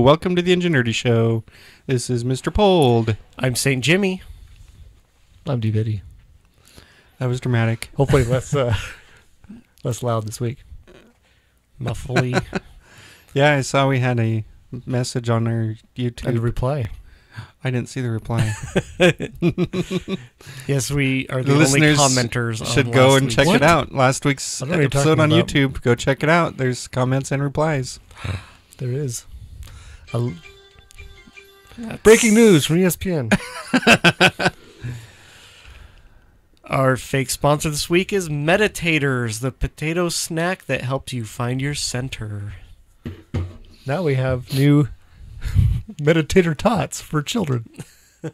welcome to the Enginerdy Show. This is Mr. Pold. I'm St. Jimmy. I'm D-Viddy. That was dramatic. Hopefully less loud this week. Muffly. Yeah, I saw we had a message on our YouTube. And a reply. I didn't see the reply. Yes, we are The the only listeners commenters. Should on go last and week's- check What? it out. Last week's I don't know what you're episode on talking about. YouTube. Go check it out. There's comments and replies. There is. That's- Breaking news from ESPN. Our fake sponsor this week is Meditators, the potato snack that helps you find your center. Now we have new meditator tots for children. It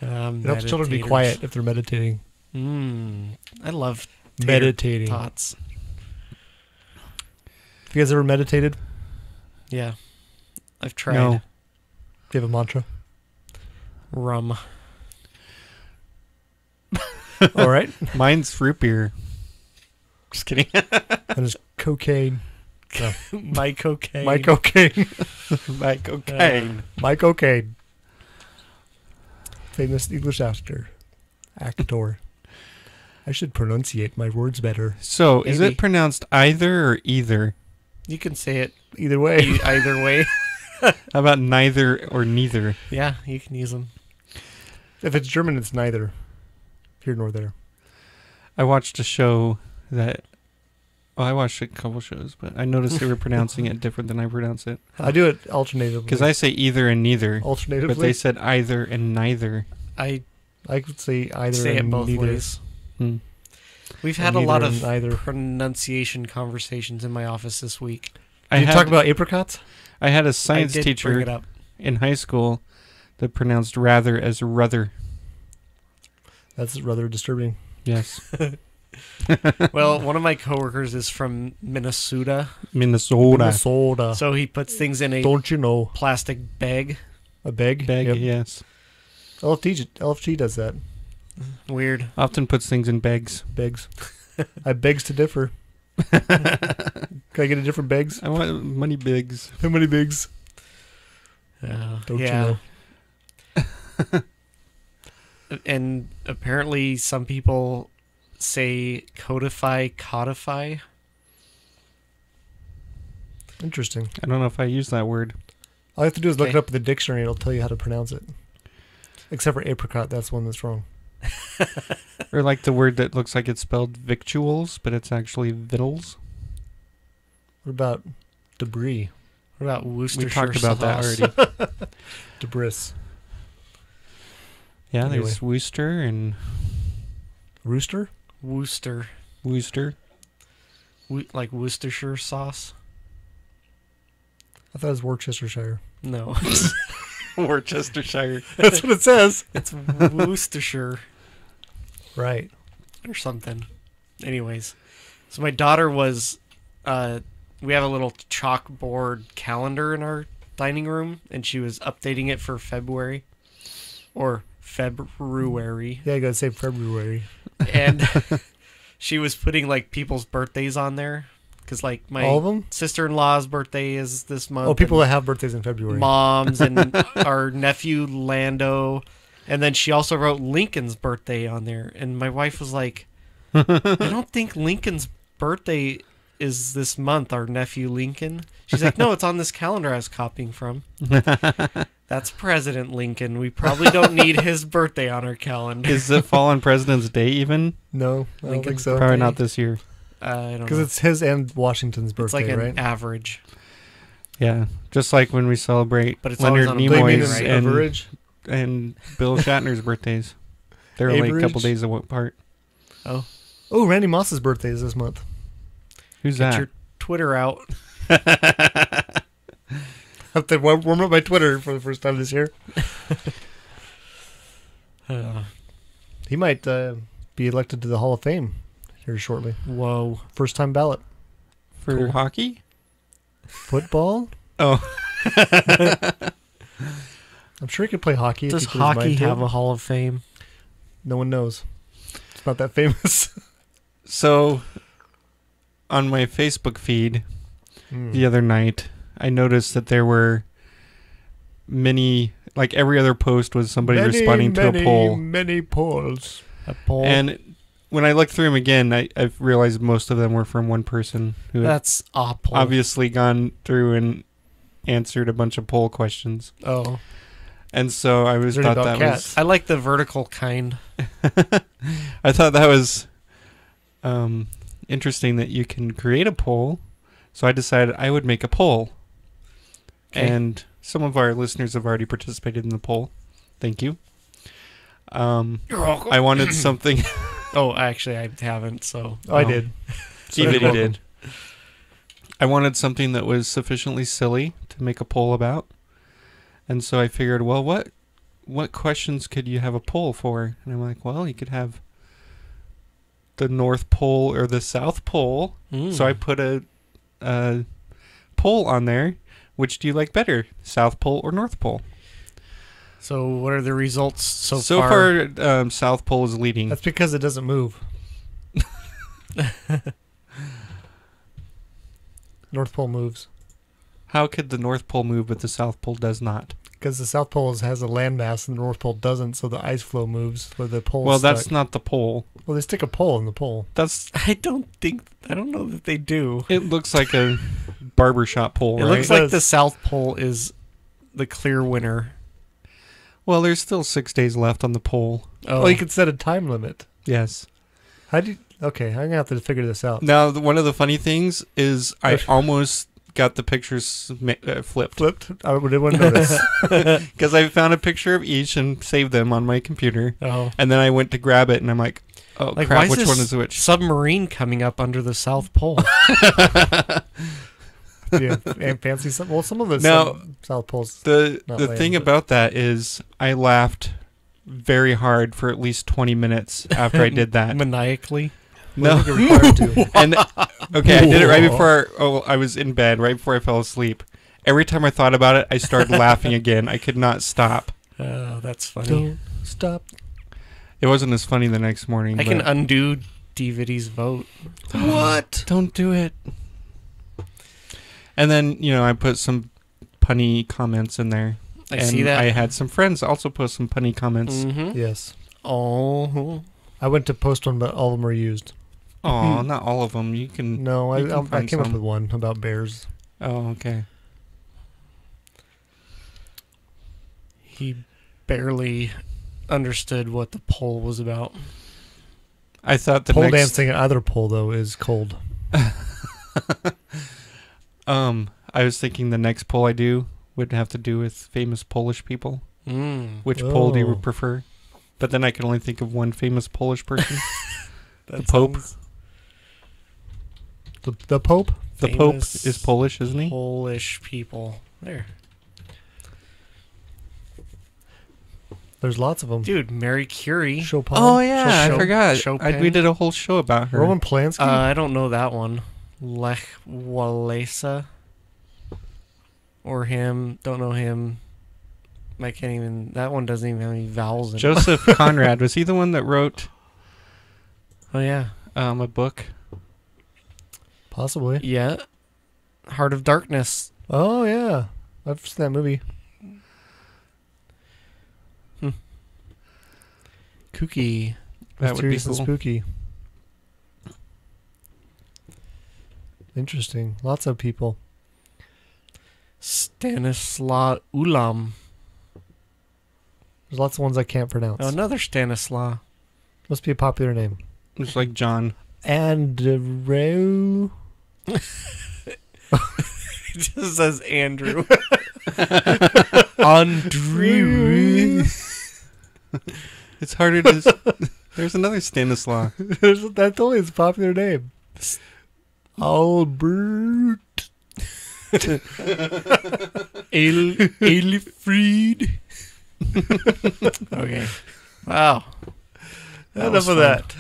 helps children be quiet if they're meditating. I love Meditating. tots. Have you guys ever meditated? Yeah, I've tried. No. Do you have a mantra? Rum. All right. Mine's root beer. Just kidding. And it's cocaine. No. My cocaine. My cocaine. My cocaine. My cocaine. Famous English actor. I should pronunciate my words better. So, is Maybe. it pronounced either or either? You can say it Either way. either way. How about neither or neither? Yeah, you can use them. If it's German, it's neither. Here nor there. I watched a show that... Well, I watched a couple shows, but I noticed they were pronouncing it different than I pronounce it. I do it alternatively. Because I say either and neither, Alternatively. but they said either and neither. I I could say either say it and both neither. ways. Hmm. We've had And a lot neither of and either. pronunciation conversations in my office this week. Did you talk about apricots? I had a I science did bring teacher it up. in high school that pronounced rather as ruther. That's rather disturbing. Yes. Well, one of my coworkers is from Minnesota, Minnesota. Minnesota. so he puts things in a Don't you know? plastic bag. A bag? Bag, Yep. yes. LFT does that. Weird. Often puts things in bags. Begs. I begs to differ. Can I get a different begs? I want money bigs. How many begs? Don't yeah. you know? And apparently some people say codify. Interesting. I don't know if I use that word. All you have to do is look it Okay. up in the dictionary. It'll tell you how to pronounce it. Except for apricot. That's one that's wrong. Or like the word that looks like it's spelled victuals, but it's actually victuals. What about debris? What about Worcestershire We talked about that sauce? already. Debris. Yeah, Anyway. there's Worcester and Rooster? Worcester. Like Worcestershire sauce? I thought it was Worcestershire. No. Worcestershire. That's what it says. It's Worcestershire Right. or something. Anyways. So my daughter was... we have a little chalkboard calendar in our dining room, and she was updating it for February. Or February. Yeah, you gotta say February. And she was putting like people's birthdays on there because like All of my them? sister-in-law's birthday is this month. Oh, people and that have birthdays in February. mom's and our nephew Lando, and then she also wrote Lincoln's birthday on there. And my wife was like, "I don't think Lincoln's birthday is this month. Our nephew Lincoln." She's like, "No, it's on this calendar I was copying from." That's President Lincoln. We probably don't need his birthday on our calendar. Is it fall on President's Day even? No, I don't think Lincoln's so. Probably birthday? not this year. I don't Because know. it's his and Washington's It's birthday, like an right? average. Yeah, just like when we celebrate But it's always Leonard on a They mean Nimoy's right? an and, average. and Bill Shatner's birthdays. They're only a couple Average? days apart. Oh, Oh, Randy Moss's birthday is this month. Who's get that? your Twitter out. I have to warm up my Twitter for the first time this year. He might be elected to the Hall of Fame here shortly. Whoa. First time ballot. For Cool. hockey? Football? Oh, I'm sure he could play hockey. Does if he put his hockey mind to have it. a Hall of Fame? No one knows. It's not that famous. so on my Facebook feed Hmm. the other night, I noticed that there were many, like every other post was somebody responding to a poll. Many polls. A poll. And when I looked through them again, I've realized most of them were from one person who had That's awful. obviously gone through and answered a bunch of poll questions. Oh. And so I was Is it thought about that cats? I like the vertical kind. I thought that was interesting that you can create a poll. So I decided I would make a poll. Okay. And some of our listeners have already participated in the poll. Thank you. You're welcome. I wanted something. Oh, actually, I haven't, so... I did. Even you're he did. I wanted something that was sufficiently silly to make a poll about. And so I figured, well, what questions could you have a poll for? And I'm like, well, you could have the North Pole or the South Pole. So I put a poll on there. Which do you like better, South Pole or North Pole? So what are the results so So far, South Pole is leading. That's because it doesn't move. North Pole moves. How could the North Pole move but the South Pole does not? Because the South Pole has a landmass and the North Pole doesn't, so the ice flow moves where the pole. Well, that's not the pole. Well, they stick a pole in the pole. I don't know that they do. It looks like a barbershop pole, It right? looks like the South Pole is the clear winner. Well, there's still 6 days left on the pole. Oh, Well, you could set a time limit. Yes. How do you? Okay, I'm gonna have to figure this out. Now, one of the funny things is I almost got the pictures flipped. Flipped? I wouldn't notice. Because I found a picture of each and saved them on my computer. oh. And then I went to grab it and I'm like, oh Like, crap, why is which this one is which? submarine coming up under the South Pole? Yeah, and fancy some. Well, some of the Now, South Poles. The Not thing land, but- about that is I laughed very hard for at least 20 minutes after I did that. Maniacally. No. You're required to. And okay, I did it right before I was in bed, right before I fell asleep. Every time I thought about it, I started laughing again. I could not stop. Oh, that's funny. Don't stop. It wasn't as funny the next morning. I can but- undo DVD's vote. What? Don't do it. And then, I put some punny comments in there. I and see that. I had some friends also post some punny comments. Mm-hmm. Yes. Oh. I went to post one, but all of them are used. Oh, not all of them. You can. No, you can I find came up some. with one about bears. Oh, okay. He barely understood what the poll was about. I thought the Pole next. dancing at either pole, though, is cold. I was thinking the next poll I do would have to do with famous Polish people. Mm. Which poll do you Oh. prefer? But then I can only think of one famous Polish person. That Pope. sounds The Pope? The Pope famous is Polish, isn't he? Polish people. There. There's lots of them. Dude, Mary Curie. Chopin. Oh yeah, I Chopin. forgot. Chopin. We did a whole show about her. Roman Polanski? I don't know that one. Lech Walesa. Or him. Don't know him. I can't even... That one doesn't even have any vowels in it. Joseph Conrad, was he the one that wrote Oh, yeah. a book? Possibly. Yeah. Heart of Darkness. Oh, yeah. I've seen that movie. Kooky. That would be Mysterious and cool. spooky. Interesting. Lots of people. Stanislaw Ulam. There's lots of ones I can't pronounce. Oh, another Stanislaw. Must be a popular name. It's like John. Andrew. It just says Andrew. Andrew. It's harder to... There's another Stanislaw. That's only his popular name. Albert. Elfried. Okay. Wow. That was Enough of fun. that.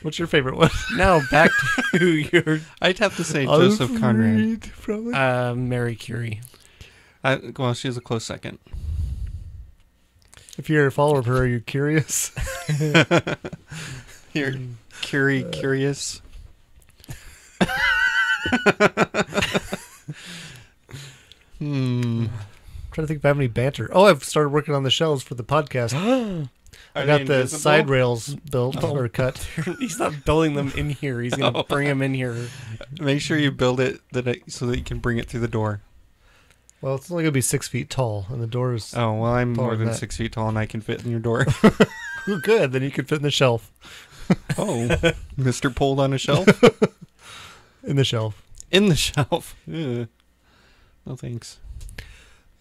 What's your favorite one? Now back to your I'd have to say Joseph Conrad. Alfred, probably. Mary Curie. Well, she's a close second. If you're a follower of her, are you curious? You're curious. Hmm. Trying to think if I have any banter. Oh, I've started working on the shelves for the podcast. I Are got they the invisible? side rails built or cut. He's not building them in here. He's gonna bring them in here. Make sure you build it so that you can bring it through the door. Well, it's only going to be 6 feet tall, and the door is... Oh, well, I'm Taller more than than that. 6 feet tall, and I can fit in your door. Oh, good. Then you can fit in the shelf. Oh, Mr. Pulled on a shelf? In the shelf. In the shelf. Ugh. No thanks.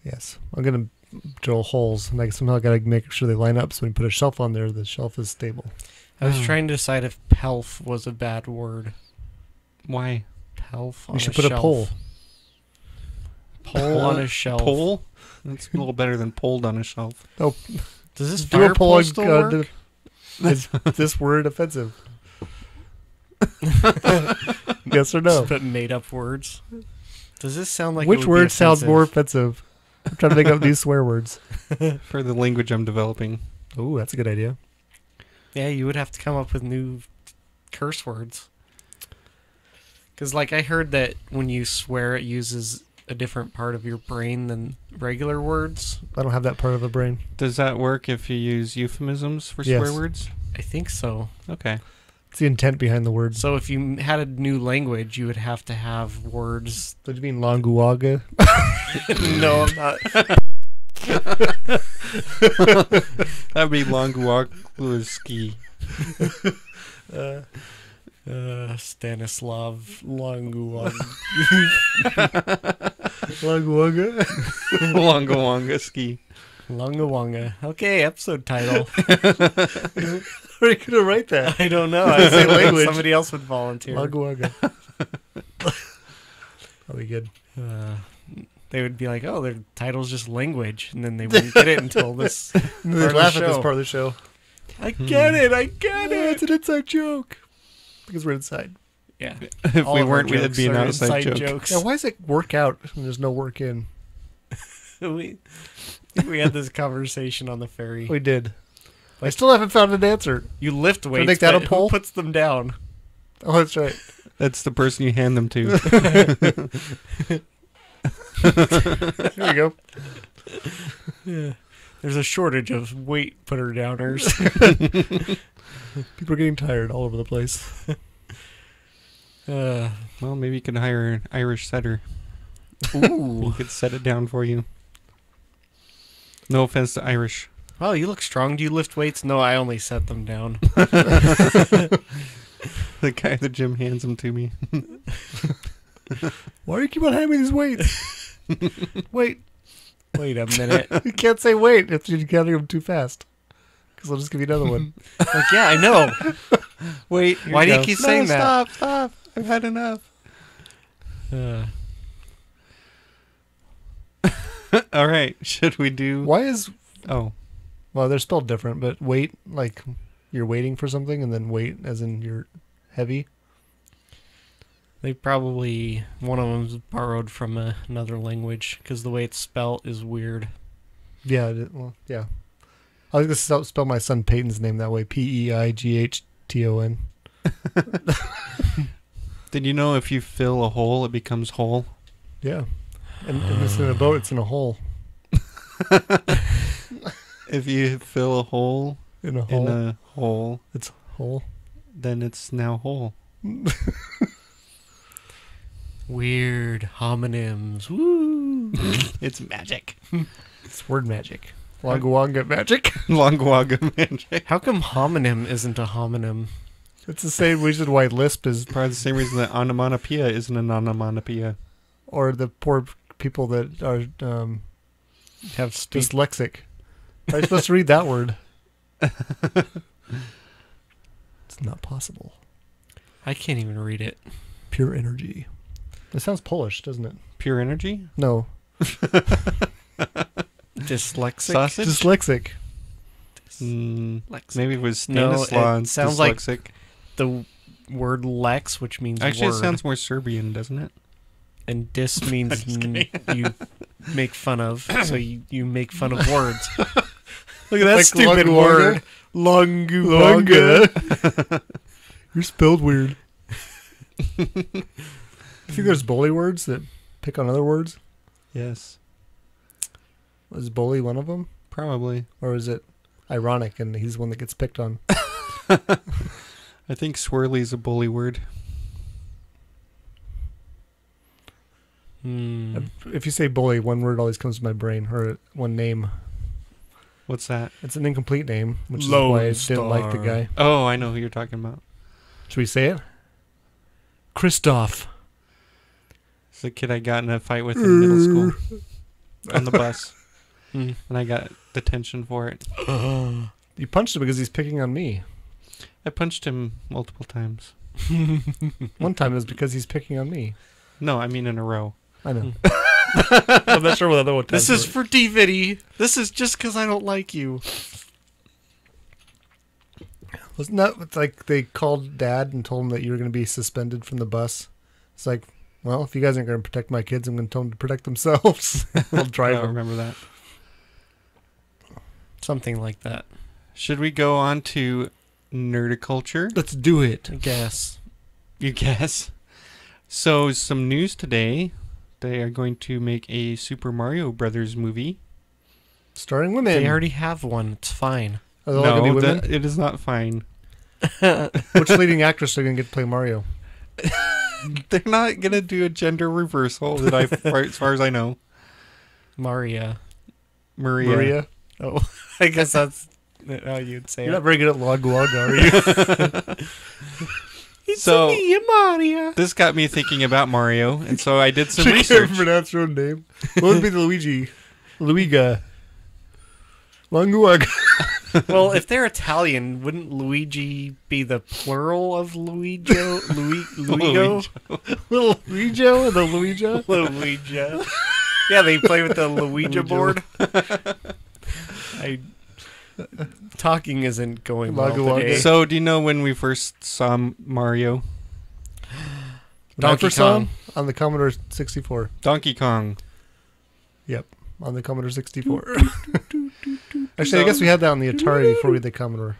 Yes. I'm going to drill holes, and I somehow got to make sure they line up, so when you put a shelf on there, the shelf is stable. I was Oh. trying to decide if pelf was a bad word. Why? Pelf on You should a put shelf. a pole. Pole on a shelf. Pole? That's a little better than pulled on a shelf. Oh, Does this do a fire pole pole on still work? Is this word offensive? Yes or no? Just put made up words. Does this sound like it Which would be word sounds offensive? more offensive? I'm trying to make up these swear words. For the language I'm developing. Oh, that's a good idea. Yeah, you would have to come up with new curse words. Because, like, I heard that when you swear, it uses a different part of your brain than regular words. I don't have that part of the brain. Does that work if you use euphemisms for Yes. swear words? I think so. Okay. It's the intent behind the words. So if you had a new language, you would have to have words. What do you mean, longuaga? No, I'm not. That'd be Longuaglowski. Stanislav Longuang. Longuaga? Longawangaski. Longawanga. Okay, episode title. Where are you going to write that? I don't know. I Say language. Somebody else would volunteer. Longuaga. That'll be good. They would be like, "Oh, their title's just language," and then they wouldn't get it until this. They part of laugh the at this show. part of the show. I get it. I get Yeah, it. it's an inside joke. Because we're inside. Yeah. If All we of our weren't, it'd jokes be an are outside inside joke. jokes. Yeah, why does it work out when there's no work in? we had this conversation on the ferry. We did. I Like- still haven't found an answer. You lift weights, make that but a poll? who puts them down? Oh, that's right. That's the person you hand them to. There you go. Yeah. There's a shortage of weight putter downers. People are getting tired all over the place. Well, maybe you could hire an Irish setter. He Ooh. could set it down for you. No offense to Irish. Wow, you look strong. Do you lift weights? No, I only set them down. The guy at the gym hands them to me. Why do you keep on handing me these weights? Wait. Wait a minute. You can't say wait if you're counting them too fast. Because I'll just give you another one. Like, yeah, I know. Wait, Why do you keep saying that? Stop. I've had enough. All right. Should we do... Why is... Oh. Well, they're spelled different, but wait, like you're waiting for something, and then wait as in you're heavy. They probably, one of them's borrowed from another language because the way it's spelled is weird. Yeah, well, yeah. I was going to spell my son Peyton's name that way. Peighton. Did you know if you fill a hole, it becomes whole? Yeah. And it's in a boat, it's in a hole. If you fill a hole In a hole. in a hole, It's hole. then it's now whole. Weird homonyms. Woo! It's magic. It's word magic. Wonga magic. Longawaga magic. How come homonym isn't a homonym? It's the same reason why lisp is, Probably the same reason that onomatopoeia isn't an onomatopoeia. or the poor people that are Have speech. dyslexic. Are you supposed to read that word? It's not possible. I can't even read it. Pure energy. It sounds Polish, doesn't it? Pure energy? No. Dyslexic. Sausage? Dyslexic. Maybe it was No, Stanislaw it and sounds like- dyslexic. The word lex, which means Actually, word, it sounds more Serbian, doesn't it? and dis means just kidding. you make fun of. So you make fun of words. Look at that Like stupid word. Longa. You're spelled weird. You think there's bully words that pick on other words? Yes, Was Bully one of them? probably. Or is it ironic and he's the one that gets picked on? I think swirly is a bully word. If you say bully, one word always comes to my brain, or one name. What's that? It's an incomplete name, which is Lone why I didn't like the Star. guy. Oh, I know who you're talking about. Should we say it? Christoph. It's the kid I got in a fight with in middle school on the bus, Hmm. and I got detention for it. You punched him because he's picking on me. I punched him multiple times. One time it was because he's picking on me. No, I mean in a row. I know. I'm not sure what the other one This is for DVD. This is just because I don't like you. Wasn't that like they called Dad and told him that you were going to be suspended from the bus? It's like, well, if you guys aren't going to protect my kids, I'm going to tell them to protect themselves. I'll I drive don't them. remember that. Something like that, Should we go on to nerdiculture? Let's do it. I guess. You guess. So, some news today. They are going to make a Super Mario Brothers movie. Starring women. They already have one. It's fine. Are they all going to be No, women? it is not fine. Which leading actress are going to get to play Mario? They're not going to do a gender reversal, as far as I know. Maria. Maria. Oh, I guess that's how you'd say You're it. not very good at log wog, are you? It's So- me, Maria. This got me thinking about Mario, and so I did some She can't research. pronounce her own name. What would be the Luigi? Luiga. Languag. Well, if they're Italian, wouldn't Luigi be the plural of Luigo? Luigo? Little Luigi or the Luigi? Luigi. Yeah, they play with the Luigi board. Talking isn't going well Wagga wagga. today. So, do you know when we first saw Mario? Donkey I first saw Kong. him on the Commodore 64. Donkey Kong. Yep, on the Commodore 64. Actually, I guess we had that on the Atari before we had the Commodore.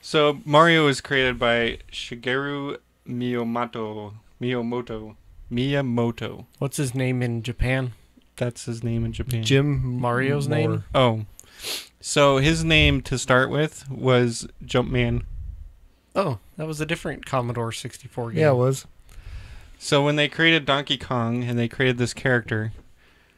So, Mario was created by Shigeru Miyamoto. What's his name in Japan? That's his name in Japan. Jim Mario's Moore. name? Oh. So, his name to start with was Jumpman. Oh, that was a different Commodore 64 game. Yeah, it was. So, when they created Donkey Kong and they created this character,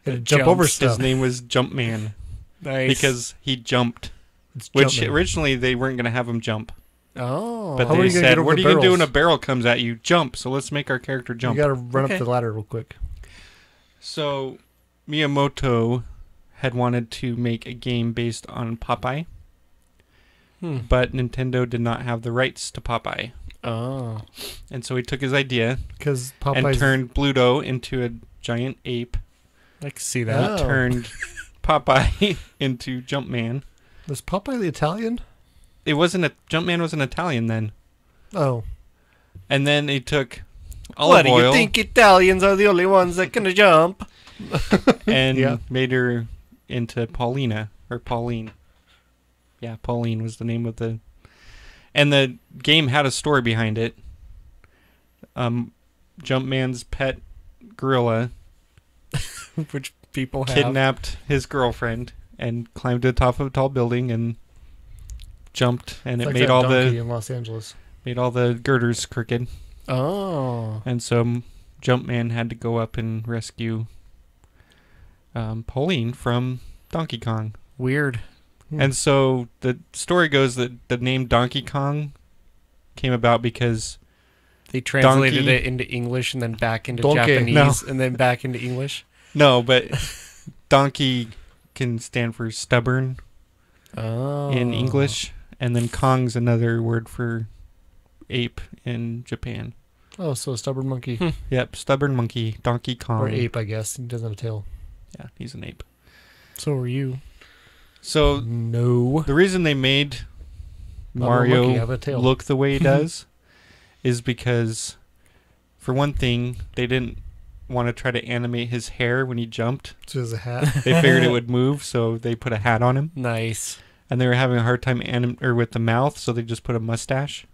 Had to jump over jumps. stuff. his name was Jumpman Nice. because he jumped. It's Which Jumpman. originally they weren't going to have him jump. Oh. But How are they you gonna get said, over what are the you going to do when a barrels? barrel comes at you? Jump. So, let's make our character You jump. got to run Okay. up the ladder real quick. So, Miyamoto had wanted to make a game based on Popeye, but Nintendo did not have the rights to Popeye. Oh. And so he took his idea Because and Popeye's... turned Bluto into a giant ape, I can see that. Oh. turned Popeye into Jumpman. Was Popeye the Italian? It wasn't a Jumpman was an Italian then. Oh. And then they took olive What do oil you think Italians are the only ones that can jump? and Yeah. made her into Paulina or Pauline. Yeah, Pauline was the name of the. And the game had a story behind it. Jumpman's pet gorilla Which people have. kidnapped his girlfriend and climbed to the top of a tall building and jumped, and It's it like made that all donkey the in Los Angeles. girders crooked. Oh. And so Jumpman had to go up and rescue Pauline from Donkey Kong. Weird. And so the story goes that the name Donkey Kong came about because They translated Donkey. it into English and then back into Donkey. Japanese and then back into English. no, but donkey can stand for stubborn Oh. in English, and then Kong's another word for ape in Japan. Oh, so a stubborn monkey. Yep, stubborn monkey, Donkey Kong. Or ape, I guess. He doesn't have a tail. Yeah, he's an ape. So are you. So No. the reason they made Not a monkey, Mario have a tail. look the way he does is because, for one thing, they didn't want to try to animate his hair when he jumped. So there's a hat. They figured it would move, so they put a hat on him. Nice. And they were having a hard time with the mouth, so they just put a mustache.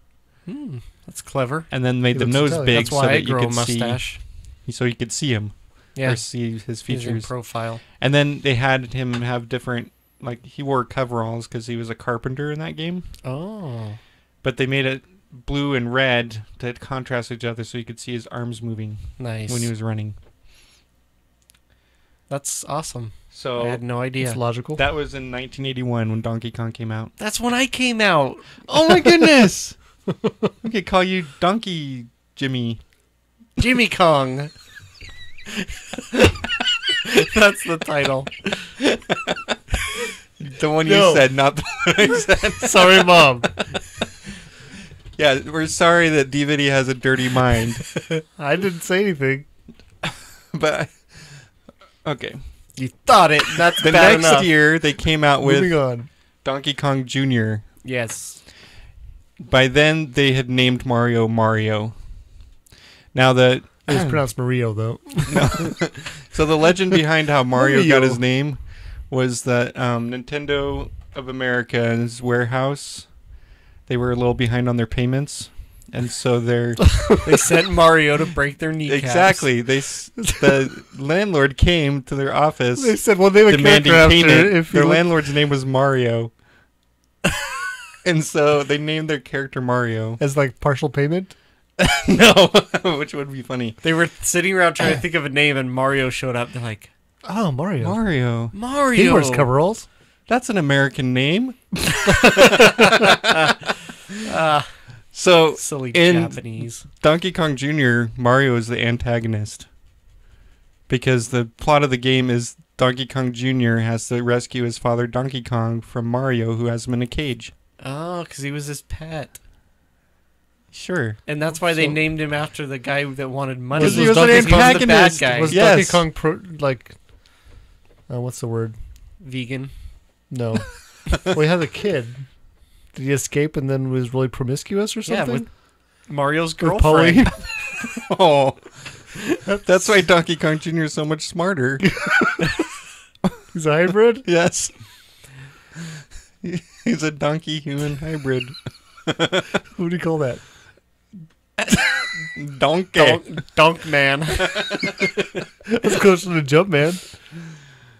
That's clever. And then made He the looks nose Italian. big That's so why I that you grow a could mustache. see, so you could see him. or see his Using features. profile. And then they had him have different, like he wore coveralls because he was a carpenter in that game. Oh. But they made it blue and red to contrast each other so you could see his arms moving Nice. when he was running. That's awesome. So I had no idea. It's logical. that was in 1981 when Donkey Kong came out. That's when I came out. Oh my goodness! We could call you Donkey Jimmy. Jimmy Kong. That's the title. The one you No. said, not the one I said. Sorry, Mom. Yeah, we're sorry that DVD has a dirty mind. I didn't say anything. But, okay. You thought it. That's The bad next enough. year, they came out Moving with on. Donkey Kong Jr. Yes. By then, they had named Mario Mario. Now, It was pronounced Mario, though. so the legend behind how Mario got Mario. his name was that Nintendo of America's warehouse, they were a little behind on their payments. And so they're... They sent Mario to break their kneecaps. Exactly. The landlord came to their office They said, well, they would demanding character after payment. if Their you landlord's name was Mario. And so they named their character Mario. as like partial payment. No, which would be funny. They were sitting around trying to think of a name, and Mario showed up. They're like, Oh, Mario. Mario. Mario. He wears coveralls. That's an American name. So Silly in Japanese. Donkey Kong Jr., Mario is the antagonist. Because the plot of the game is Donkey Kong Jr. has to rescue his father Donkey Kong from Mario, who has him in a cage. Oh, because he was his pet. Sure. And that's why they So- named him after the guy that wanted money. Because he was an Donkey Kong's the bad antagonist. guy. Was Yes. Donkey Kong what's the word? Vegan. No. Well, he had a kid. Did he escape and then was really promiscuous or Yeah, something? with Mario's With Polly? girlfriend. Oh. That's why Donkey Kong Jr. is so much smarter. He's a hybrid? Yes. He's a donkey human hybrid. What do you call that? Donkey. Dunk man. That's closer to Jumpman.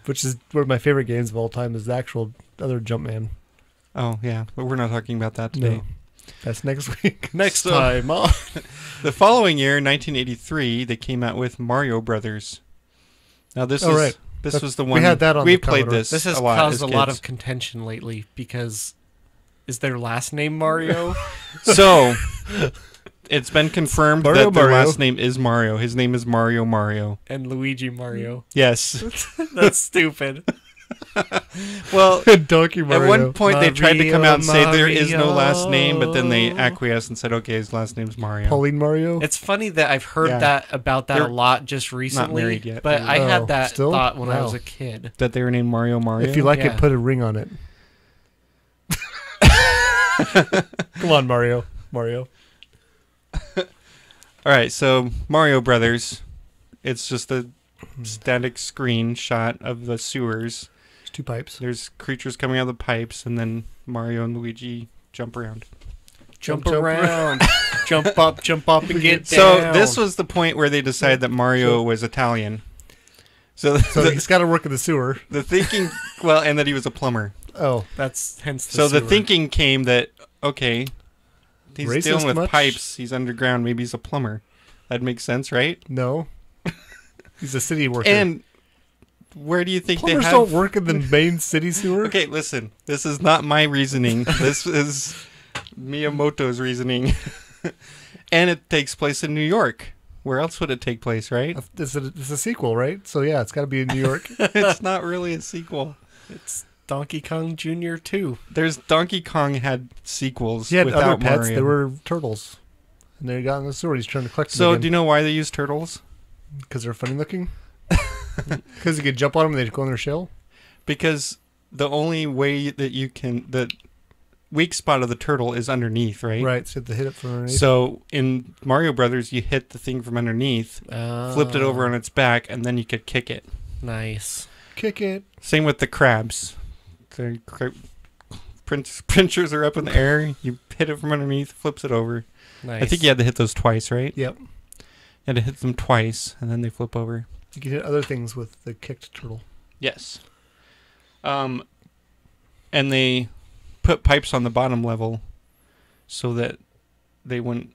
Which is one of my favorite games of all time is the actual other Jumpman. Oh, yeah. But we're not talking about that today. No. That's next week. Next So- time. Oh. The following year, 1983, they came out with Mario Brothers. Now, this Oh, is right. this That- was the we one had that on we the played Commodore. this. This has a lot caused as a lot kids. of contention lately because is their last name Mario? So, it's been confirmed Mario that their Mario. last name is Mario. His name is Mario Mario. And Luigi Mario. Yes. That's stupid. Well, Donkey Mario. at one point they tried to come out and say there is no Mario. last name, but then they acquiesced and said, okay, his last name's Mario. Pauline Mario. It's funny that I've heard Yeah. that about that They're a lot just recently. married yet. But I Oh, had that still? thought when I Wow. was a kid. That they were named Mario Mario. If you like Yeah. it, put a ring on it. Come on, Mario. Mario. All right, so Mario Brothers, it's just a static screen shot of the sewers. There's two pipes. There's creatures coming out of the pipes, and then Mario and Luigi jump around. Jump Jump around. jump up, and get So down. this was the point where they decided that Mario was Italian. So, So the, he's got to work in the sewer. the thinking, well, and that he was a plumber. Oh, That's hence the So the sewer. thinking came that, okay, he's Racist dealing with much? pipes, he's underground, maybe he's a plumber. That makes sense, right? no. He's a city worker. And where do you think plumbers they don't have... work in the main city sewer. Okay, listen, this is not my reasoning. This is Miyamoto's reasoning. And it takes place in New York. Where else would it take place, right? It's a sequel, right? So yeah, it's got to be in New York. It's not really a sequel. It's Donkey Kong Jr. too. There's Donkey Kong had sequels He had without other pets. Mario. They were turtles, and they got in the sewer. He's trying to collect So them do you know why they use turtles? because they're funny looking. Because you could jump on them and they'd go in their shell. Because the only way that you can... The weak spot of the turtle is underneath, right? Right. So you have to hit it from underneath. So in Mario Brothers, you hit the thing from underneath, flipped it over on its back, and then you could kick it. Nice. Kick it. Same with the crabs. The pinchers are up in the air. You hit it from underneath, flips it over. Nice. I think you had to hit those twice, right? Yep. You had to hit them twice, and then they flip over. You can hit other things with the kicked turtle. Yes. And they put pipes on the bottom level so that they wouldn't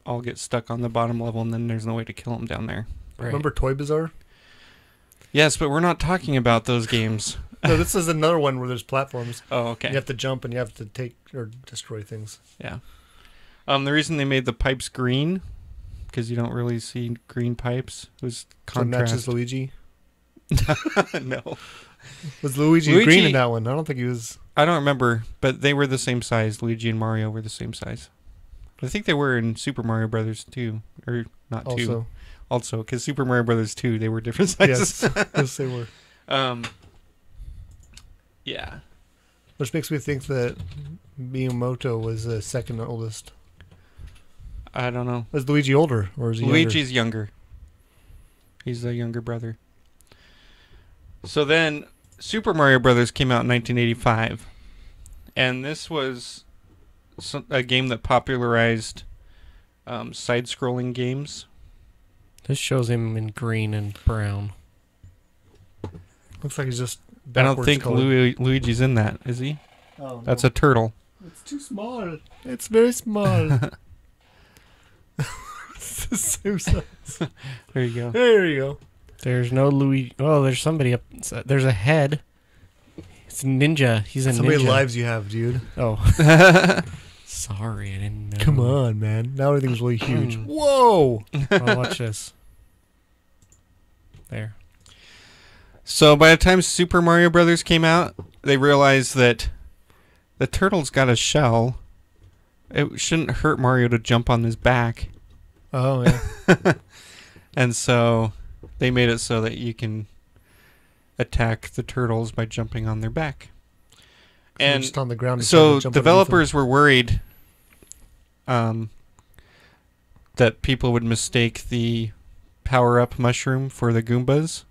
all get stuck on the bottom level, and then there's no way to kill them down there. Right. Remember Toy Bazaar? Yes, but we're not talking about those games. No, this is another one where there's platforms. Oh, okay. You have to jump and you have to take or destroy things. Yeah. The reason they made the pipes green, because you don't really see green pipes, was So it matches contrast. Luigi. No. Was Luigi Luigi- green in that one? I don't think he was. I don't remember, but they were the same size. Luigi and Mario were the same size. I think they were in Super Mario Brothers 2, or not 2. Also, because Super Mario Brothers 2, they were different sizes. Yes, yes, they were. Yeah. Which makes me think that Miyamoto was the second oldest. I don't know. Was Luigi older, or is he Luigi's younger. He's the younger brother. So then, Super Mario Brothers came out in 1985, and this was a game that popularized side-scrolling games. This shows him in green and brown. younger? Looks like he's just. I don't think Luigi's in that, is he? Oh, That's a turtle. It's too small. It's very small. It's the same size. There you go. There you go. There's no Luigi. Oh, there's somebody up. There's a head. It's a ninja. He's a How ninja. many lives you have, dude? Oh. Sorry, I didn't know. Come on, man. Now everything's really huge. Mm. Whoa! Oh, watch this. There. So by the time Super Mario Brothers came out, they realized that the turtle's got a shell. It shouldn't hurt Mario to jump on his back. Oh, yeah. And so they made it so that you can attack the turtles by jumping on their back. We're And just on the ground. so developers were worried that people would mistake the power-up mushroom for the Goombas.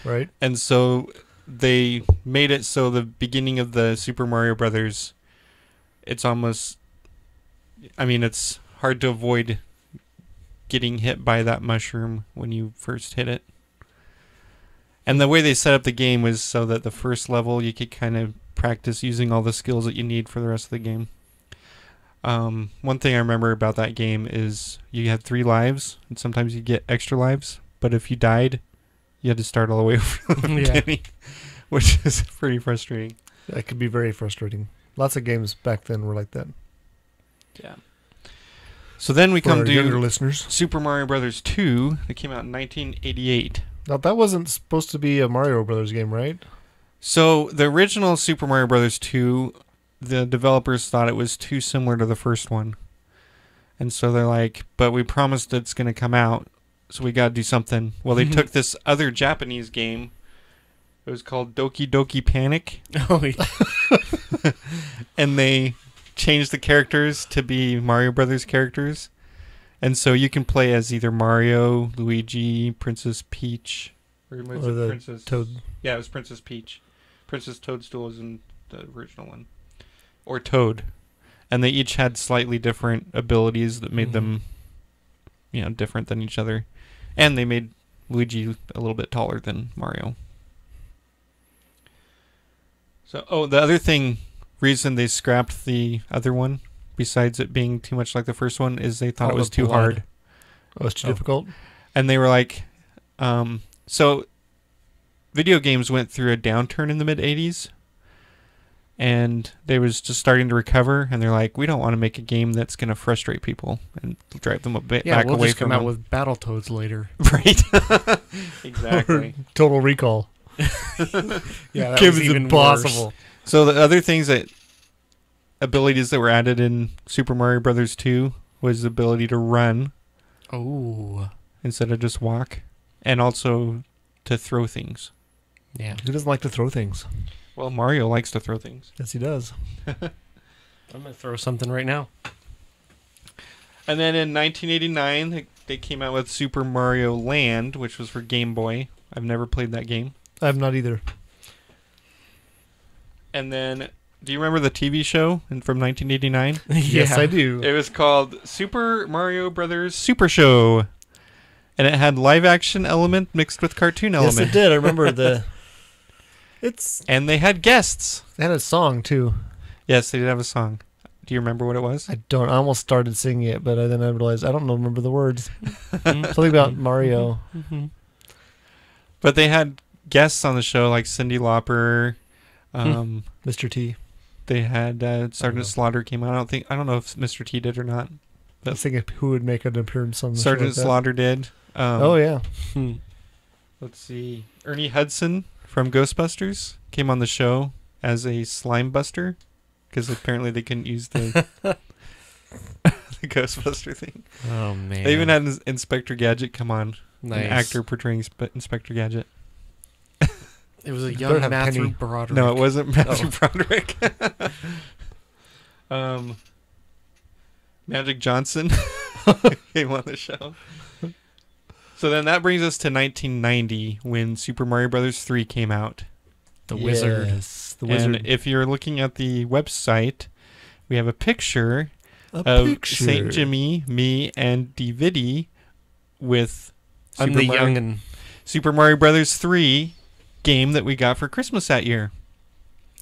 Right. And so they made it so the beginning of the Super Mario Brothers, it's almost, I mean, it's hard to avoid getting hit by that mushroom when you first hit it. And the way they set up the game was so that the first level you could kind of practice using all the skills that you need for the rest of the game. One thing I remember about that game is you had 3 lives, and sometimes you get extra lives, but if you died, you had to start all the way over from the Yeah. beginning, which is pretty frustrating. That could be very frustrating. Lots of games back then were like that. Yeah. So then we For come our younger to listeners. Super Mario Brothers 2 that came out in 1988. Now, that wasn't supposed to be a Mario Brothers game, right? So the original Super Mario Brothers 2, the developers thought it was too similar to the first one. And so they're like, but we promised it's going to come out, so we got to do something. Well, they took this other Japanese game. It was called Doki Doki Panic. Oh, yeah. And they changed the characters to be Mario Brothers characters. And so you can play as either Mario, Luigi, Princess Peach, or was Or it the Princess Toad. Yeah, it was Princess Peach. Princess Toadstool was in the original one. Or Toad. And they each had slightly different abilities that made them, different than each other. And they made Luigi a little bit taller than Mario. So, the other reason they scrapped the other one, besides it being too much like the first one, is they thought All it was the too blood. hard. Oh, it's too difficult? And they were like, so video games went through a downturn in the mid-'80s. And they was just starting to recover, and they're like, we don't want to make a game that's going to frustrate people and drive them a bit Yeah, back we'll away just from come out them. with Battletoads later. Right. Exactly. Total Recall. Yeah, that Game was is even impossible. worse. So the other abilities that were added in Super Mario Brothers 2 was the ability to run Oh. instead of just walk, and also to throw things. Yeah. Who doesn't like to throw things? Well, Mario likes to throw things. Yes, he does. I'm going to throw something right now. And then in 1989, they came out with Super Mario Land, which was for Game Boy. I've never played that game. I have not either. And then, do you remember the TV show from 1989? Yes, I do. It was called Super Mario Brothers Super Show. And it had live action element mixed with cartoon Yes, element. it did. I remember It's. And they had guests. They had a song too. Yes, they did have a song. Do you remember what it was? I don't. I almost started singing it, but then I realized I don't remember the words. Something about Mario. But they had guests on the show like Cyndi Lauper. Mr. T. They had know. Sergeant Slaughter came out. I don't know if Mr. T did or not. I was thinking who would make an appearance on the show Sergeant like that. Slaughter did. Oh yeah. Let's see. Ernie Hudson from Ghostbusters came on the show as a slime buster because apparently they couldn't use the the Ghostbuster thing. Oh man. They even had Inspector Gadget come on. nice. An actor portraying Inspector Gadget. It was a better young have Matthew Penny. Broderick. No, it wasn't Matthew Broderick. Magic Johnson came on the show. So then that brings us to 1990 when Super Mario Bros. 3 came out. The Wizard. Yes, the Wizard. And if you're looking at the website, we have a picture of St. Jimmy, me, and DVD with I'm the youngin'. Super Mario Bros. 3 game that we got for Christmas that year.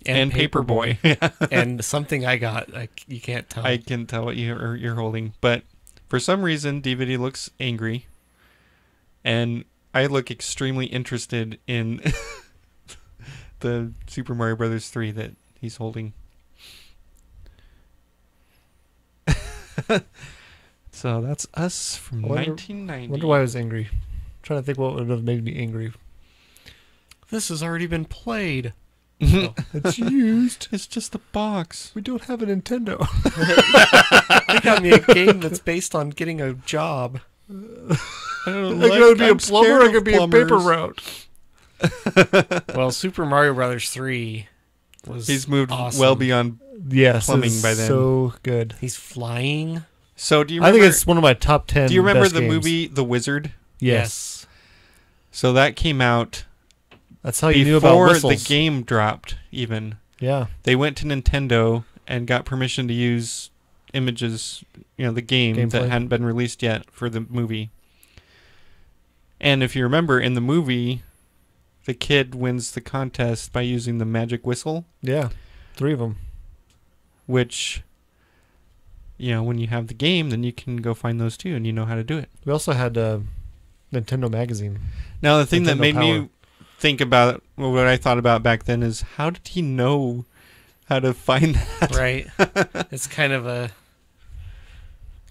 And Paperboy. And something I got. You can't tell. I can tell what you're holding. But for some reason, DVD looks angry. And I look extremely interested in the Super Mario Bros. 3 that he's holding. So that's us from 1990. I wonder why I was angry. I'm trying to think what would have made me angry. This has already been played. It's used. It's just a box. We don't have a Nintendo. They got me a game that's based on getting a job. I don't I could be a plumber. I could be a paper route. route. Well, Super Mario Brothers 3 was He's moved awesome. well beyond. Yes, Plumbing it's by then. so good. He's flying. So do you I remember? think it's one of my top 10. do you remember best the games. movie The Wizard? Yes. So that came out That's how you knew about before whistles. the game dropped. Even Yeah. they went to Nintendo and got permission to use images, the game that Gameplay. hadn't been released yet for the movie. And if you remember, in the movie, the kid wins the contest by using the magic whistle, Yeah. 3 of them. which, when you have the game, then you can go find those too, and you know how to do it. We also had Nintendo Magazine. Now, the thing that Nintendo made me Power. think about what I thought about back then is how did he know how to find that? Right. It's kind of a...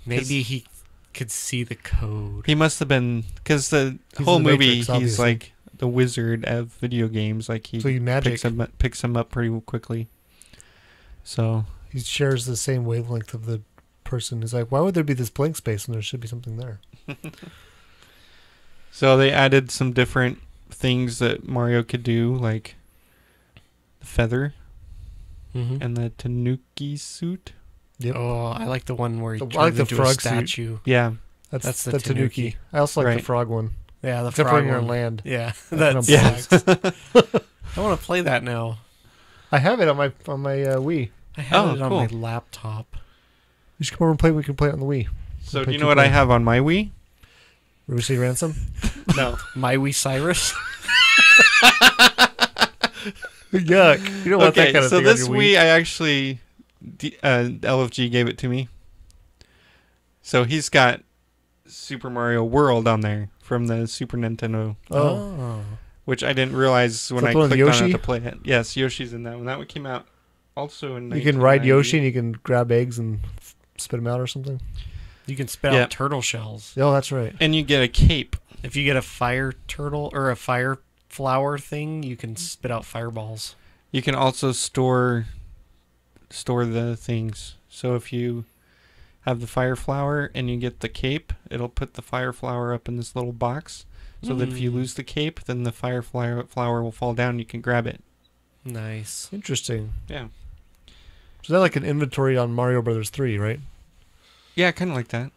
Maybe he could see the code. He must have been, because the He's whole in the movie, Matrix, he's obviously. like the wizard of video games. Like he So he magic. picks him up pretty quickly. So He shares the same wavelength of the person. He's like, why would there be this blank space when there should be something there? So they added some different things that Mario could do, like the feather Mm-hmm. and the Tanuki suit. Yep. Oh, I like the one where he I like turns the into a frog suit. statue. Yeah. That's the Tanuki. Tanuki. I also like Right. the frog one. Yeah, the Except for frog when you're on one. land. Yeah, That's that's what I want to play that now. I have it on my Wii. I have Oh, it on cool. my laptop. You should come over and play. We can play it on the Wii. So Play do you two know what I player. have on my Wii? Riverside Ransom. No. My Wii Cyrus. Yuck. You don't want that Okay, kind of so thing this on your Wii, Wii. I actually, LFG gave it to me. So he's got Super Mario World on there from the Super Nintendo, Oh. which I didn't realize when that I the one with clicked on it Yoshi? to play it. Yes, Yoshi's in that one. That one came out also in You can ride 1990. Yoshi and you can grab eggs and spit them out or something. You can spit Yeah. out turtle shells. Oh, that's right. And you get a cape. If you get a fire turtle or a fire flower thing, you can spit out fireballs. You can also store the things. So if you have the fire flower and you get the cape, it'll put the fire flower up in this little box. So that if you lose the cape, then the fire flower will fall down and you can grab it. Nice. Interesting. Yeah. So that like an inventory on Mario Brothers 3, right? Yeah, kind of like that.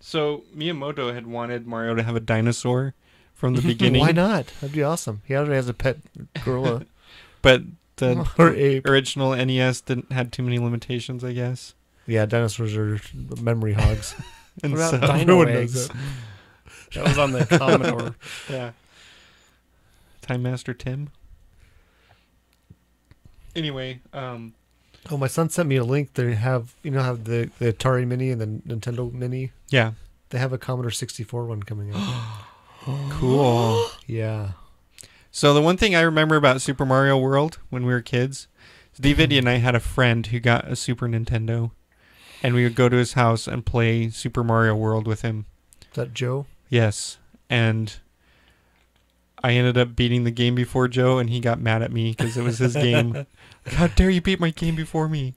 So Miyamoto had wanted Mario to have a dinosaur from the beginning. Why not? That'd be awesome. He already has a pet gorilla But the or ape. original NES had too many limitations, I guess. Yeah, dinosaurs are memory hogs. And What so about No dino one knows eggs? that. That was on the Commodore. Yeah. Time Master Tim. Anyway, Oh, my son sent me a link. They have, have the Atari Mini and the Nintendo Mini. yeah. They have a Commodore 64 one coming out. Cool. Yeah. So the one thing I remember about Super Mario World when we were kids, DVD and I had a friend who got a Super Nintendo, and we would go to his house and play Super Mario World with him. Is that Joe? Yes, and I ended up beating the game before Joe, and he got mad at me because it was his game. How dare you beat my game before me?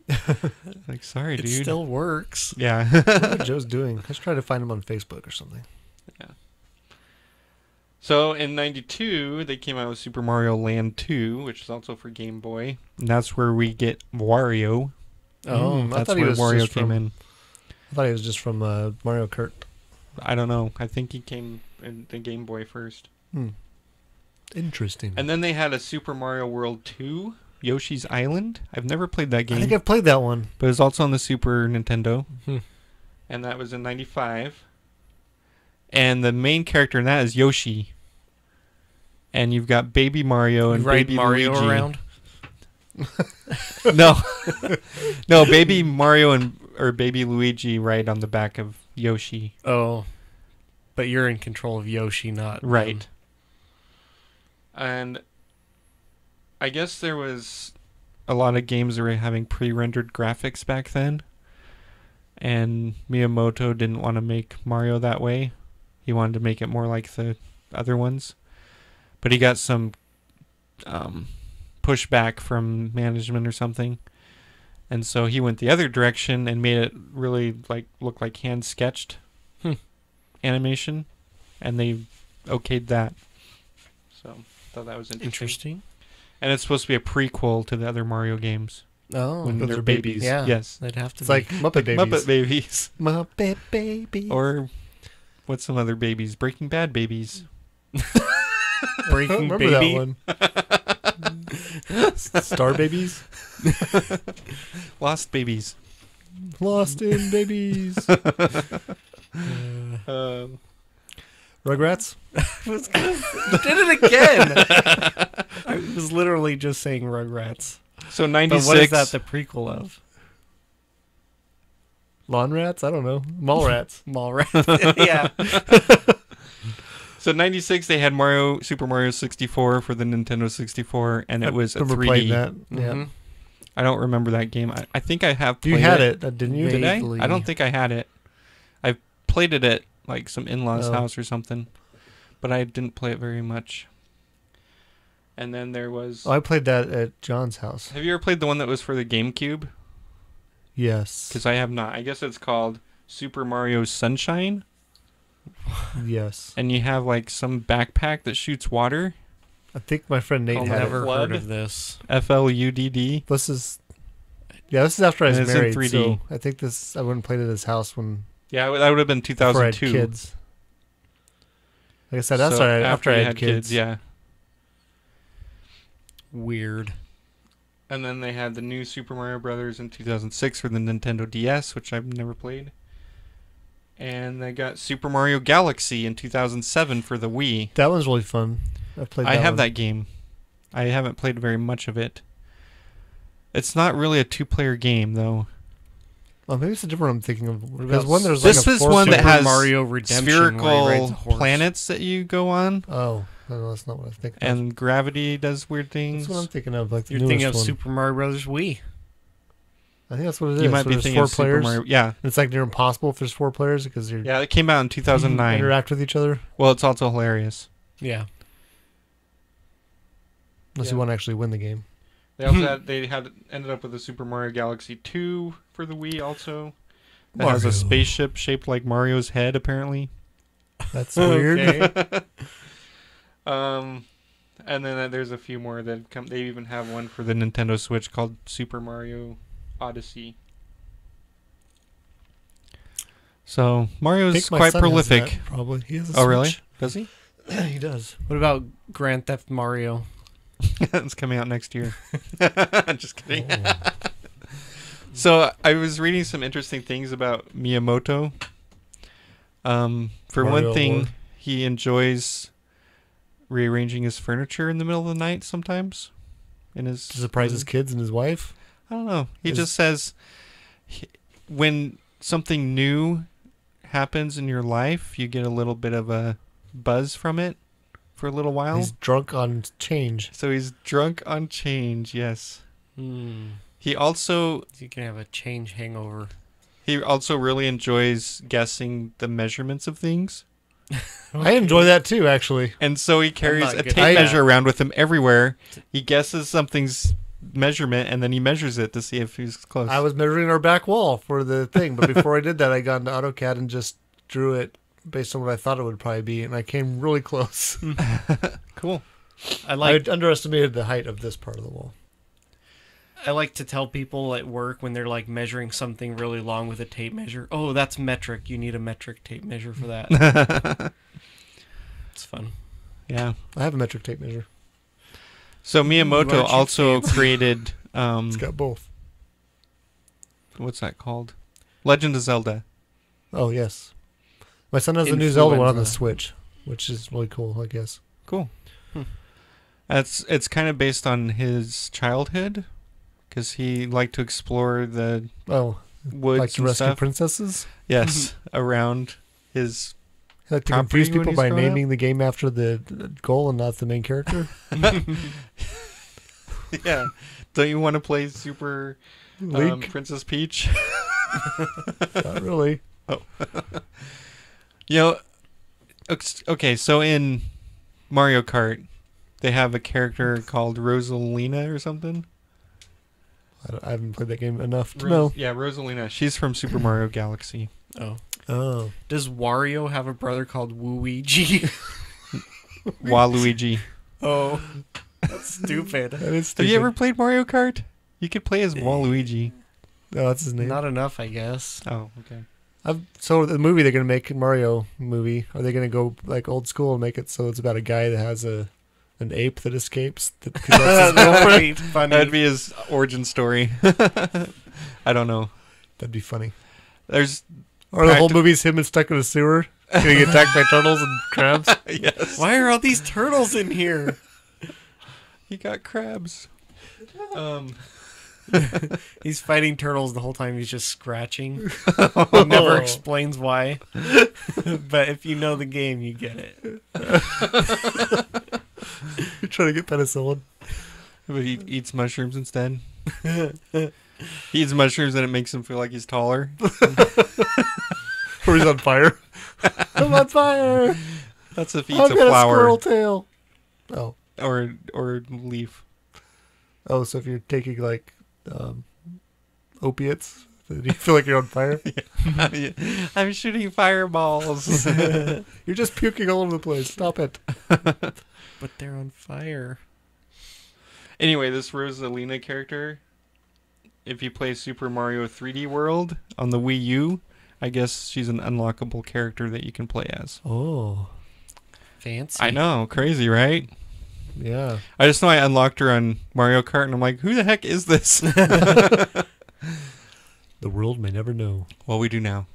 Like, sorry, It dude. still works. Yeah. I wonder what Joe's doing. Let's try to find him on Facebook or something. So in '92, they came out with Super Mario Land 2, which is also for Game Boy, and that's where we get Wario. Oh, I That's thought he where was Wario just came from- in. I thought he was just from Mario Kart. I don't know. I think he came in the Game Boy first. Interesting. And then they had a Super Mario World 2, Yoshi's Island. I've never played that I game, think I've played that one. but it's also on the Super Nintendo. Hmm. And that was in '95. And the main character in that is Yoshi. And you've got Baby Mario and You ride Baby Mario Luigi. around. No, no, Baby Mario or Baby Luigi ride on the back of Yoshi. Oh, but you're in control of Yoshi, not Right. And I guess there was a lot of games that were having pre-rendered graphics back then. And Miyamoto didn't want to make Mario that way. He wanted to make it more like the other ones. But he got some pushback from management or something. And so he went the other direction and made it really look like hand-sketched animation. And they okayed that. So I thought that was interesting. And it's supposed to be a prequel to the other Mario games. Oh, When those they're are babies. babies. yeah. Yes. They'd have to It's be. like Muppet Babies. Muppet Babies. Muppet Babies. Or what's some other babies? Breaking Bad babies. Breaking remember Baby. that one. Star Babies. Lost Babies. Lost in Babies. Rugrats. Did it again. I was literally just saying Rugrats. So But 96. what is that the prequel of? Lawn Rats. I don't know. Mall Rats. Mallrats. Yeah. So 96 they had Super Mario 64 for the Nintendo 64 and it was a remember 3D. playing that. Yeah. Mhm. I don't remember that game. I think I have played You had it, didn't you? Did I? Vaguely. I don't think I had it. I played it at like some in-laws' Oh. house or something, but I didn't play it very much. And then there was Oh, I played that at John's house. Have you ever played the one that was for the GameCube? Yes. Because I have not. I guess it's called Super Mario Sunshine. Yes. And you have like some backpack that shoots water. I think my friend Nate I'll had Never it. Flood. heard of this. FLUDD. This is after I was And it's in married. 3D. So I think I went and played at his house when Yeah, that would have been before I had 2002. kids. Like I said, that's So after I you had kids. Yeah. Weird. And then they had the new Super Mario Brothers in 2006 for the Nintendo DS, which I've never played. And they got Super Mario Galaxy in 2007 for the Wii. That one's really fun. I played. I have one. that game. I haven't played very much of it. It's not really a two-player game, though. Oh, maybe it's a different one I'm thinking of. about There's one. There's This like a is one that Super has Mario Redemption, where he rides a spherical horse. planets that you go on, Oh, no, that's not what I was thinking. and gravity does weird That's things. what I'm thinking of. Like the You're thinking newest of one. Super Mario Brothers Wii. I think that's what it is. You might So be there's thinking four of Super players. Mario. Yeah, It's like near impossible if there's 4 players because you yeah, it came out in 2009. interact with each other Well, it's also hilarious. Yeah. unless Yeah. you want to actually win the game. They also ended up with a Super Mario Galaxy 2 for the Wii also. That has a Mario. spaceship shaped like Mario's head, apparently. That's weird. Okay. And then there's a few more that come. They even have one for the Nintendo Switch called Super Mario Odyssey. So I Mario's think my quite son has prolific. that, probably. He has a Oh, really? Switch. Does he? He does. What about Grand Theft Mario? It's coming out next year. Just kidding. Oh. So I was reading some interesting things about Miyamoto. For Mario one thing, Award. he enjoys rearranging his furniture in the middle of the night sometimes. To surprise his kids and his wife? I don't know. He just says when something new happens in your life, you get a little bit of a buzz from it for a little while. He's drunk on change. So he's drunk on change, yes. He also... You can have a change hangover. He also really enjoys guessing the measurements of things. I enjoy that too, actually. And so he carries not a good tape at that. measure around with him everywhere. He guesses something's measurement, and then he measures it to see if he's close. I was measuring our back wall for the thing, but before I did that, I got into AutoCAD and just drew it based on what I thought it would probably be, and I came really close. Cool. I underestimated the height of this part of the wall. I like to tell people at work when they're like measuring something really long with a tape measure, oh, that's metric. You need a metric tape measure for that. It's fun. Yeah. I have a metric tape measure. So Miyamoto aren't you also fancy? created... It's got both. what's that called? Legend of Zelda. Oh, yes. My son has the new Zelda one on the Influenza. Switch, which is really cool, I guess. Cool. It's kind of based on his childhood, because he liked to explore the Oh, woods like to and rescue stuff. princesses? Yes, around his... I like to Property confuse when people he's by growing naming the game after the goal and not the main character. Yeah. Don't you want to play Super Link? Princess Peach? Not really. You know, okay, so in Mario Kart, they have a character called Rosalina or something. I haven't played that game enough to know. Yeah, Rosalina. She's from Super Mario Galaxy. Oh. Oh. Does Wario have a brother called Luigi? Waluigi. Oh. That's stupid. That is Have stupid. you ever played Mario Kart? You could play as Waluigi. No, that's his name. Not enough, I guess. Oh, okay. So the movie they're going to make, Mario movie, are they going to go like old school and make it so it's about a guy that has an ape that escapes? That's his That girlfriend? would be funny. That'd be his origin story. I don't know. That'd be funny. There's Or the whole movie's him and stuck in a sewer, getting attacked by turtles and crabs. yes. Why are all these turtles in here? He got crabs. He's fighting turtles the whole time. He's just scratching. He never explains why. But if you know the game, you get it. You're trying to get penicillin. But he eats mushrooms instead. He eats mushrooms and it makes him feel like he's taller. Or he's on fire. I'm on fire. That's if he I've eats a got a flower squirrel tail. Oh. or leaf. Oh, so if you're taking like opiates, then you feel like you're on fire? I'm shooting fireballs. You're just puking all over the place. Stop it. But they're on fire. Anyway, this Rosalina character, if you play Super Mario 3D World on the Wii U, I guess she's an unlockable character that you can play as. Oh. Fancy. I know, crazy, right? Yeah. I just know I unlocked her on Mario Kart, and I'm like, who the heck is this? The world may never know. Well, we do now.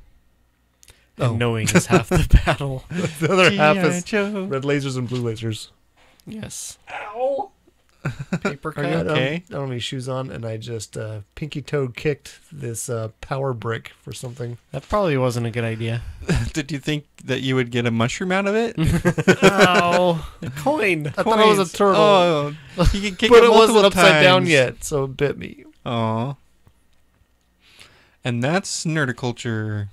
And Oh. knowing is half the battle. The other half is Joe. red lasers and blue lasers. Yes. Ow! Paper Are you cut. okay? I don't have any shoes on, and I just pinky toed kicked this power brick for something. That probably wasn't a good idea. Did you think that you would get a mushroom out of it? Ow. A coin. I thought it was a turtle, Oh, you can kick but it it wasn't multiple upside down times. yet, so it bit me. Aw. And that's nerdiculture.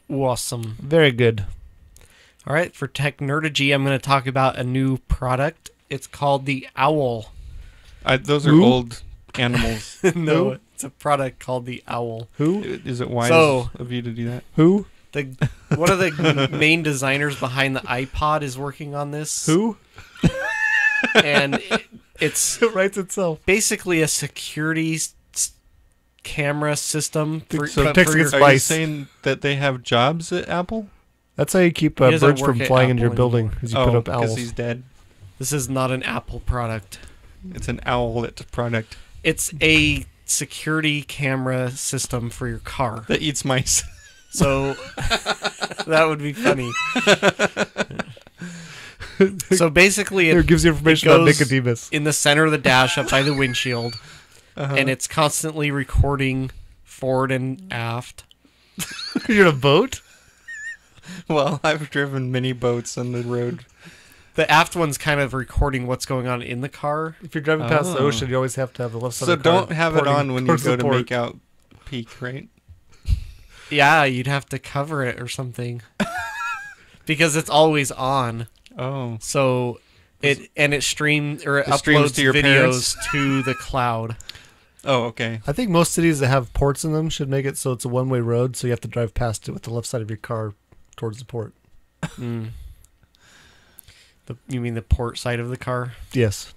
Awesome. Very good. All right, for Technerdy, I'm going to talk about a new product. It's called the Owl. Those are Who? old animals. No, Who? it's a product called the Owl. Who? Is it wise So- of you to do that? Who? One of the main designers behind the iPod is working on this. Who? And it's It writes itself. basically a security camera system for, So but text for gets your- Are you Spice. saying that they have jobs at Apple? That's how you keep He doesn't birds work from at flying into your Apple building, anymore. because you put up because owls. he's dead. This is not an Apple product. It's an owlet product It's a security camera system for your car. that eats mice. So that would be funny. So basically, It gives you information it about goes Nicodemus. in the center of the dash up by the windshield, and it's constantly recording forward and aft. You're in a boat? Well, I've driven mini boats on the road. The aft one's kind of recording what's going on in the car. If you're driving past the Oh. ocean, you always have to have the left side So of the car don't have it pointing on when you towards go the to port. make out peak, right? Yeah, you'd have to cover it or something. Because it's always on. Oh. So it streams or it It streams uploads to your videos to the cloud. Oh, okay. I think most cities that have ports in them should make it so it's a one-way road, so you have to drive past it with the left side of your car towards the port. Mm. You mean the port side of the car? Yes.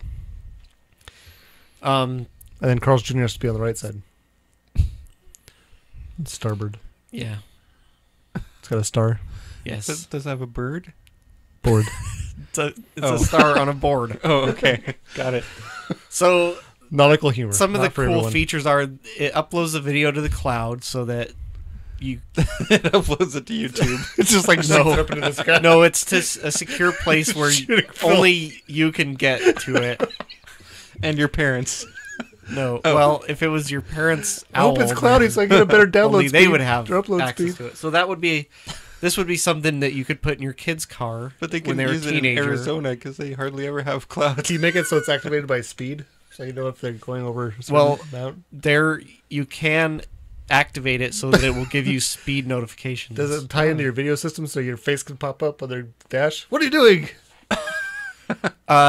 And then Carl's Jr. has to be on the right side. It's starboard. Yeah. It's got a star. Yes. Does it have a bird? Board. It's Oh. a star on a board. Oh, okay. Got it. So Nautical humor. some of the Not for cool everyone. features are it uploads the video to the cloud so that you It uploads it to YouTube. It's just like No. zips it up into the sky. no, it's to a secure place where Shooting film. only you can get to it. And your parents. No, Oh. well, if it was your parents' I hope owl, it's cloudy so I get a better download only speed. they would have or upload access speed. to it. So that would be, this would be something that you could put in your kid's car But they when can they're a use it in teenager. Arizona because they hardly ever have clouds. Can you make it so it's activated by speed? So you know if they're going over a certain Well, amount? There, you can activate it so that it will give you speed notifications. Does it tie into your video system so your face can pop up on their dash? What are you doing?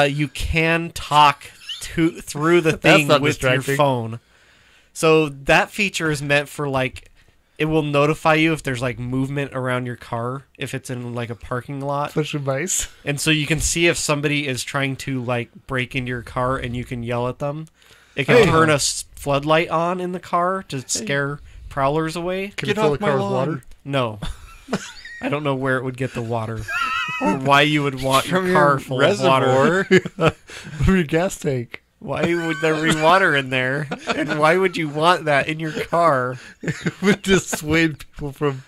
You can talk through the That's thing not with your distracting. phone. So that feature is meant for like, it will notify you if there's like movement around your car if it's in like a parking lot, Push advice. and so you can see if somebody is trying to like break into your car and you can yell at them. It can Hey. turn a floodlight on in the car to scare prowlers away. Can Get you fill off the my car with lawn. water? No. I don't know where it would get the water or why you would want From your car your full of water. reservoir. From your gas tank. Why would there be water in there? And why would you want that in your car, Would dissuade people from...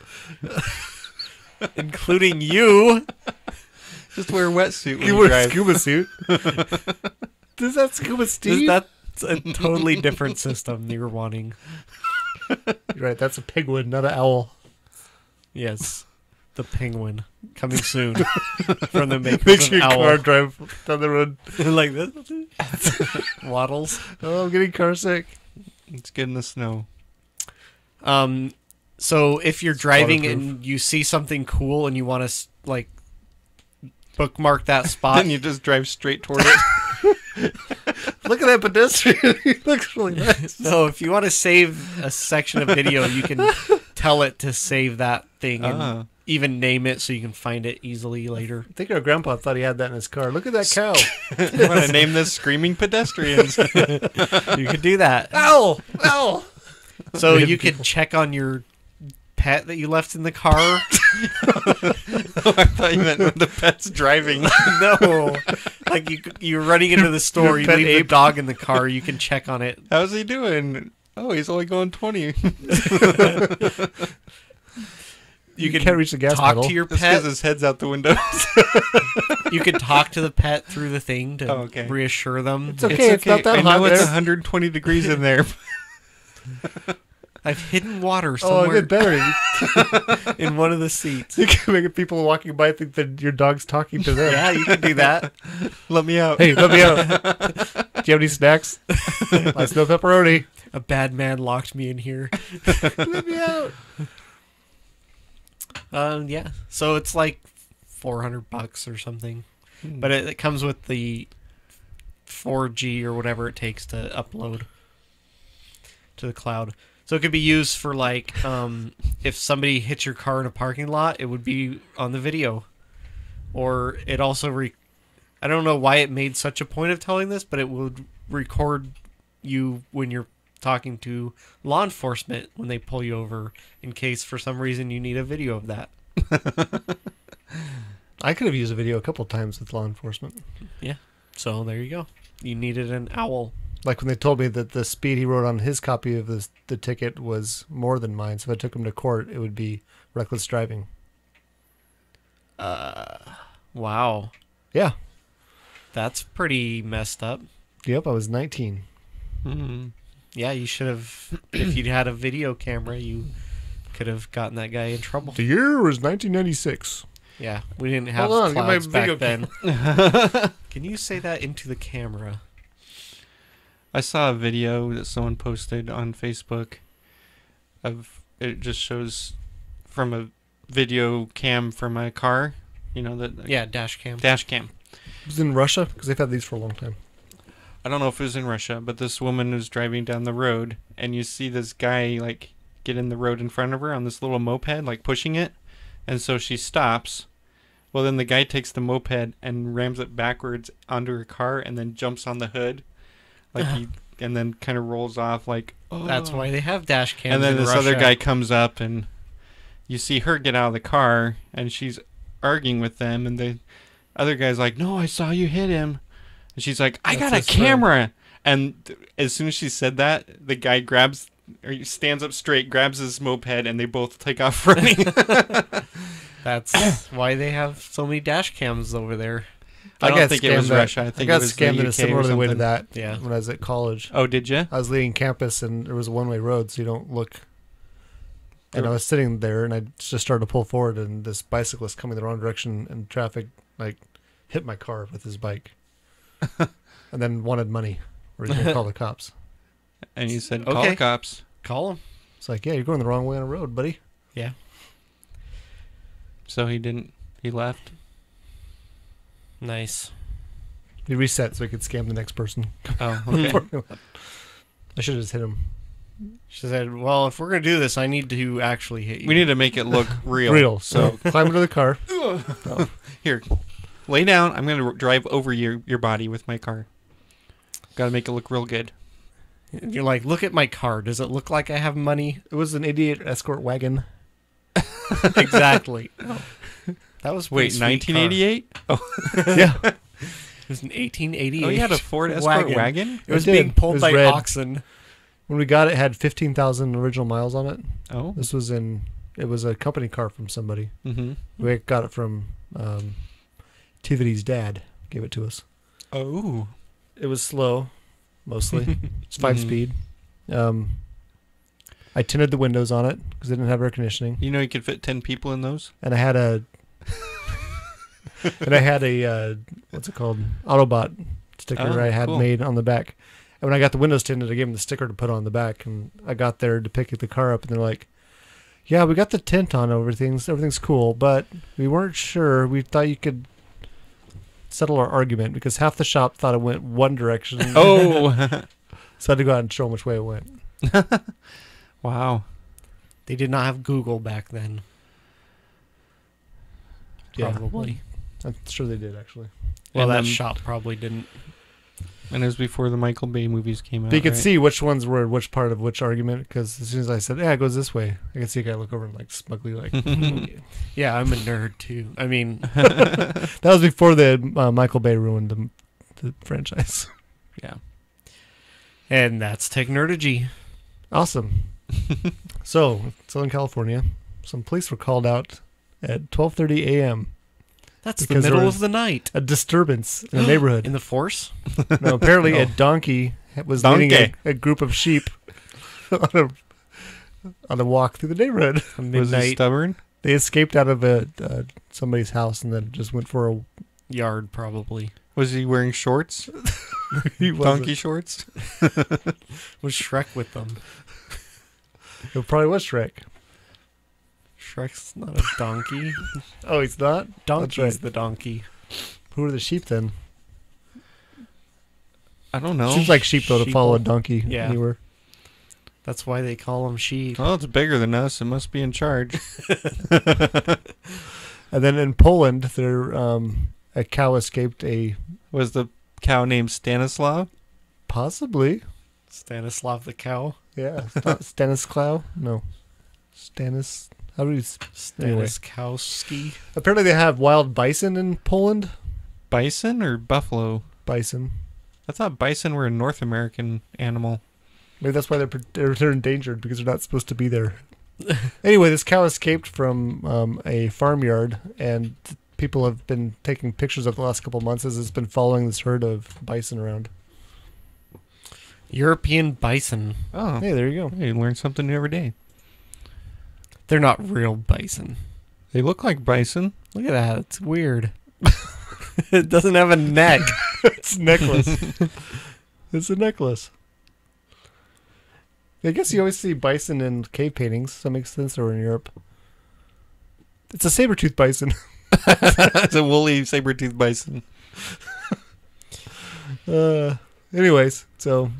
including you? Just wear a wetsuit when You you wear a drive. scuba suit. Does that scuba Steve? That's a totally different system you're wanting. You're right, that's a penguin, not an owl. Yes. The penguin. Coming soon. From the makers Makes of your Owl. car drive down the road. Like this. Waddles. Oh, I'm getting car sick. It's good in the snow. So if you're driving waterproof. and you see something cool and you want to like bookmark that spot, Then you just drive straight toward it. Look at that pedestrian. He looks really nice. no, if you want to save a section of video, you can tell it to save that thing and Ah. even name it so you can find it easily later. I think our grandpa thought he had that in his car. Look at that cow. I want to name this Screaming Pedestrians. You could do that. Ow! Ow! So you could check on your pet that you left in the car. Oh, I thought you meant when the pet's driving. No, like you're running into the store, you pet leave the ape. dog in the car. You can check on it. How's he doing? Oh, he's only going 20. You can can't reach the gas talk pedal. to your That's because pet. his head's out the window. You can talk to the pet through the thing to Oh, okay. reassure them. It's okay, it's not that I hot know it's there. 120 degrees in there. I've hidden water Oh, somewhere get better. in one of the seats. You can make people walking by think that your dog's talking to them. Yeah, you can do that. Let me out. Hey, let me out. Do you have any snacks? Let's no pepperoni. A bad man locked me in here. Let me out. Yeah. So it's like $400 or something, but it comes with the 4G or whatever it takes to upload to the cloud. So it could be used for like if somebody hits your car in a parking lot, it would be on the video. Or it also I don't know why it made such a point of telling this, but it would record you when you're talking to law enforcement when they pull you over in case for some reason you need a video of that. I could have used a video a couple times with law enforcement. So there you go. You needed an owl Like when they told me that the speed he wrote on his copy of the ticket was more than mine, so if I took him to court, it would be reckless driving. Wow. Yeah. That's pretty messed up. Yep, I was 19. Hmm. Yeah, you should have. If you'd had a video camera, you could have gotten that guy in trouble. The year was 1996. Yeah, we didn't have Hold on, get my clouds back video then. Can you say that into the camera? I saw a video that someone posted on Facebook of it just shows from a video cam from a car, that Yeah, dash cam. dash cam. It was in Russia because they've had these for a long time. I don't know if it was in Russia, but this woman was driving down the road and you see this guy like get in the road in front of her on this little moped, like pushing it. And so she stops. Well, then the guy takes the moped and rams it backwards onto her car and then jumps on the hood. And then kind of rolls off like, oh. That's why they have dash cams. And then in this Russia. other guy comes up and you see her get out of the car and she's arguing with them. And the other guy's like, no, I saw you hit him. And she's like, I got a camera. And as soon as she said that, the guy stands up straight, grabs his moped, and they both take off running. That's why they have so many dash cams over there. I don't think it was Russia. I think got it was scammed the in a UK similar or way to something. that Yeah. when I was at college. Oh, did you? I was leaving campus and there was a one-way road, so you don't look. And I was sitting there and I just started to pull forward, and this bicyclist coming the wrong direction in traffic, like, hit my car with his bike. And then wanted money, or he's going to call the cops. And you said, call Okay. the cops. Call them. It's like, yeah, you're going the wrong way on the road, buddy. Yeah. So he didn't. He left. Nice. He reset so he could scam the next person. Oh, okay. I should have just hit him. She said, well, if we're going to do this, I need to actually hit you. We need to make it look real. Real. So climb into the car. Here, lay down. I'm going to drive over your body with my car. Got to make it look real good. And you're like, look at my car. Does it look like I have money? It was an 88 Escort wagon. Exactly. That was a Wait, pretty sweet 1988? Oh, Yeah. car. It was an 1888. oh, you had a Ford Escort wagon? It was I did. being It pulled was by red. oxen. When we got it, it had 15,000 original miles on it. Oh. This was it was a company car from somebody. Mm-hmm. We got it from Tivity's dad. Gave it to us. Oh. It was slow, mostly. It's 5-speed. I tinted the windows on it because it didn't have air conditioning. You know you could fit 10 people in those? And I had a what's it called? Autobot sticker Oh, I had cool. made on the back. And when I got the windows tinted, I gave them the sticker to put on the back. And I got there to pick the car up, and they're like, "Yeah, we got the tint on everything. Everything's cool, but we weren't sure. We thought you could settle our argument because half the shop thought it went one direction. Oh. So I had to go out and show them which way it went. Wow. They did not have Google back then. Yeah. Probably. I'm sure they did, actually. Well, And that then- shop probably didn't. And it was before the Michael Bay movies came out. But you could right? see which ones were which part of which argument, because as soon as I said, yeah, it goes this way, I could see a guy look over and like smugly like, okay. Yeah, I'm a nerd too. I mean, That was before the Michael Bay ruined the franchise. Yeah. and that's Technerdy. Awesome. So, Southern California, some police were called out at 12:30 a.m. That's the Because middle there of the night. A disturbance in a neighborhood. In the force? No, apparently No. a donkey was Donkey. leading a group of sheep on a walk through the neighborhood. Was he Midnight stubborn? They escaped out of somebody's house and then just went for a yard, probably. Was he wearing shorts? Donkey shorts? Was Shrek with them? It probably was Shrek. Shrek's not a donkey. Oh, he's not? Donkey's That's right. the donkey. Who are the sheep then? I don't know. Seems like sheep, though, to follow a Sheeple. donkey Yeah. anywhere. That's why they call them sheep. Well, it's bigger than us. It must be in charge. And then in Poland, there a cow escaped a... Was the cow named Stanislav? Possibly. Stanislav the cow. Yeah. Stanislaw? No. Stanis... How do you... Anyway. Staniskowski. Apparently they have wild bison in Poland. Bison or buffalo? Bison. I thought bison were a North American animal. Maybe that's why they're endangered, because they're not supposed to be there. Anyway, this cow escaped from a farmyard, and people have been taking pictures of the last couple of months as it's been following this herd of bison around. European bison. Oh, Hey, there you go. you learn something new every day. They're not real bison. They look like bison. Look at that. It's weird. It doesn't have a neck. It's a necklace. It's a necklace. I guess you always see bison in cave paintings. That makes sense over in Europe. It's a saber-toothed bison. It's a woolly saber-toothed bison. Anyways, so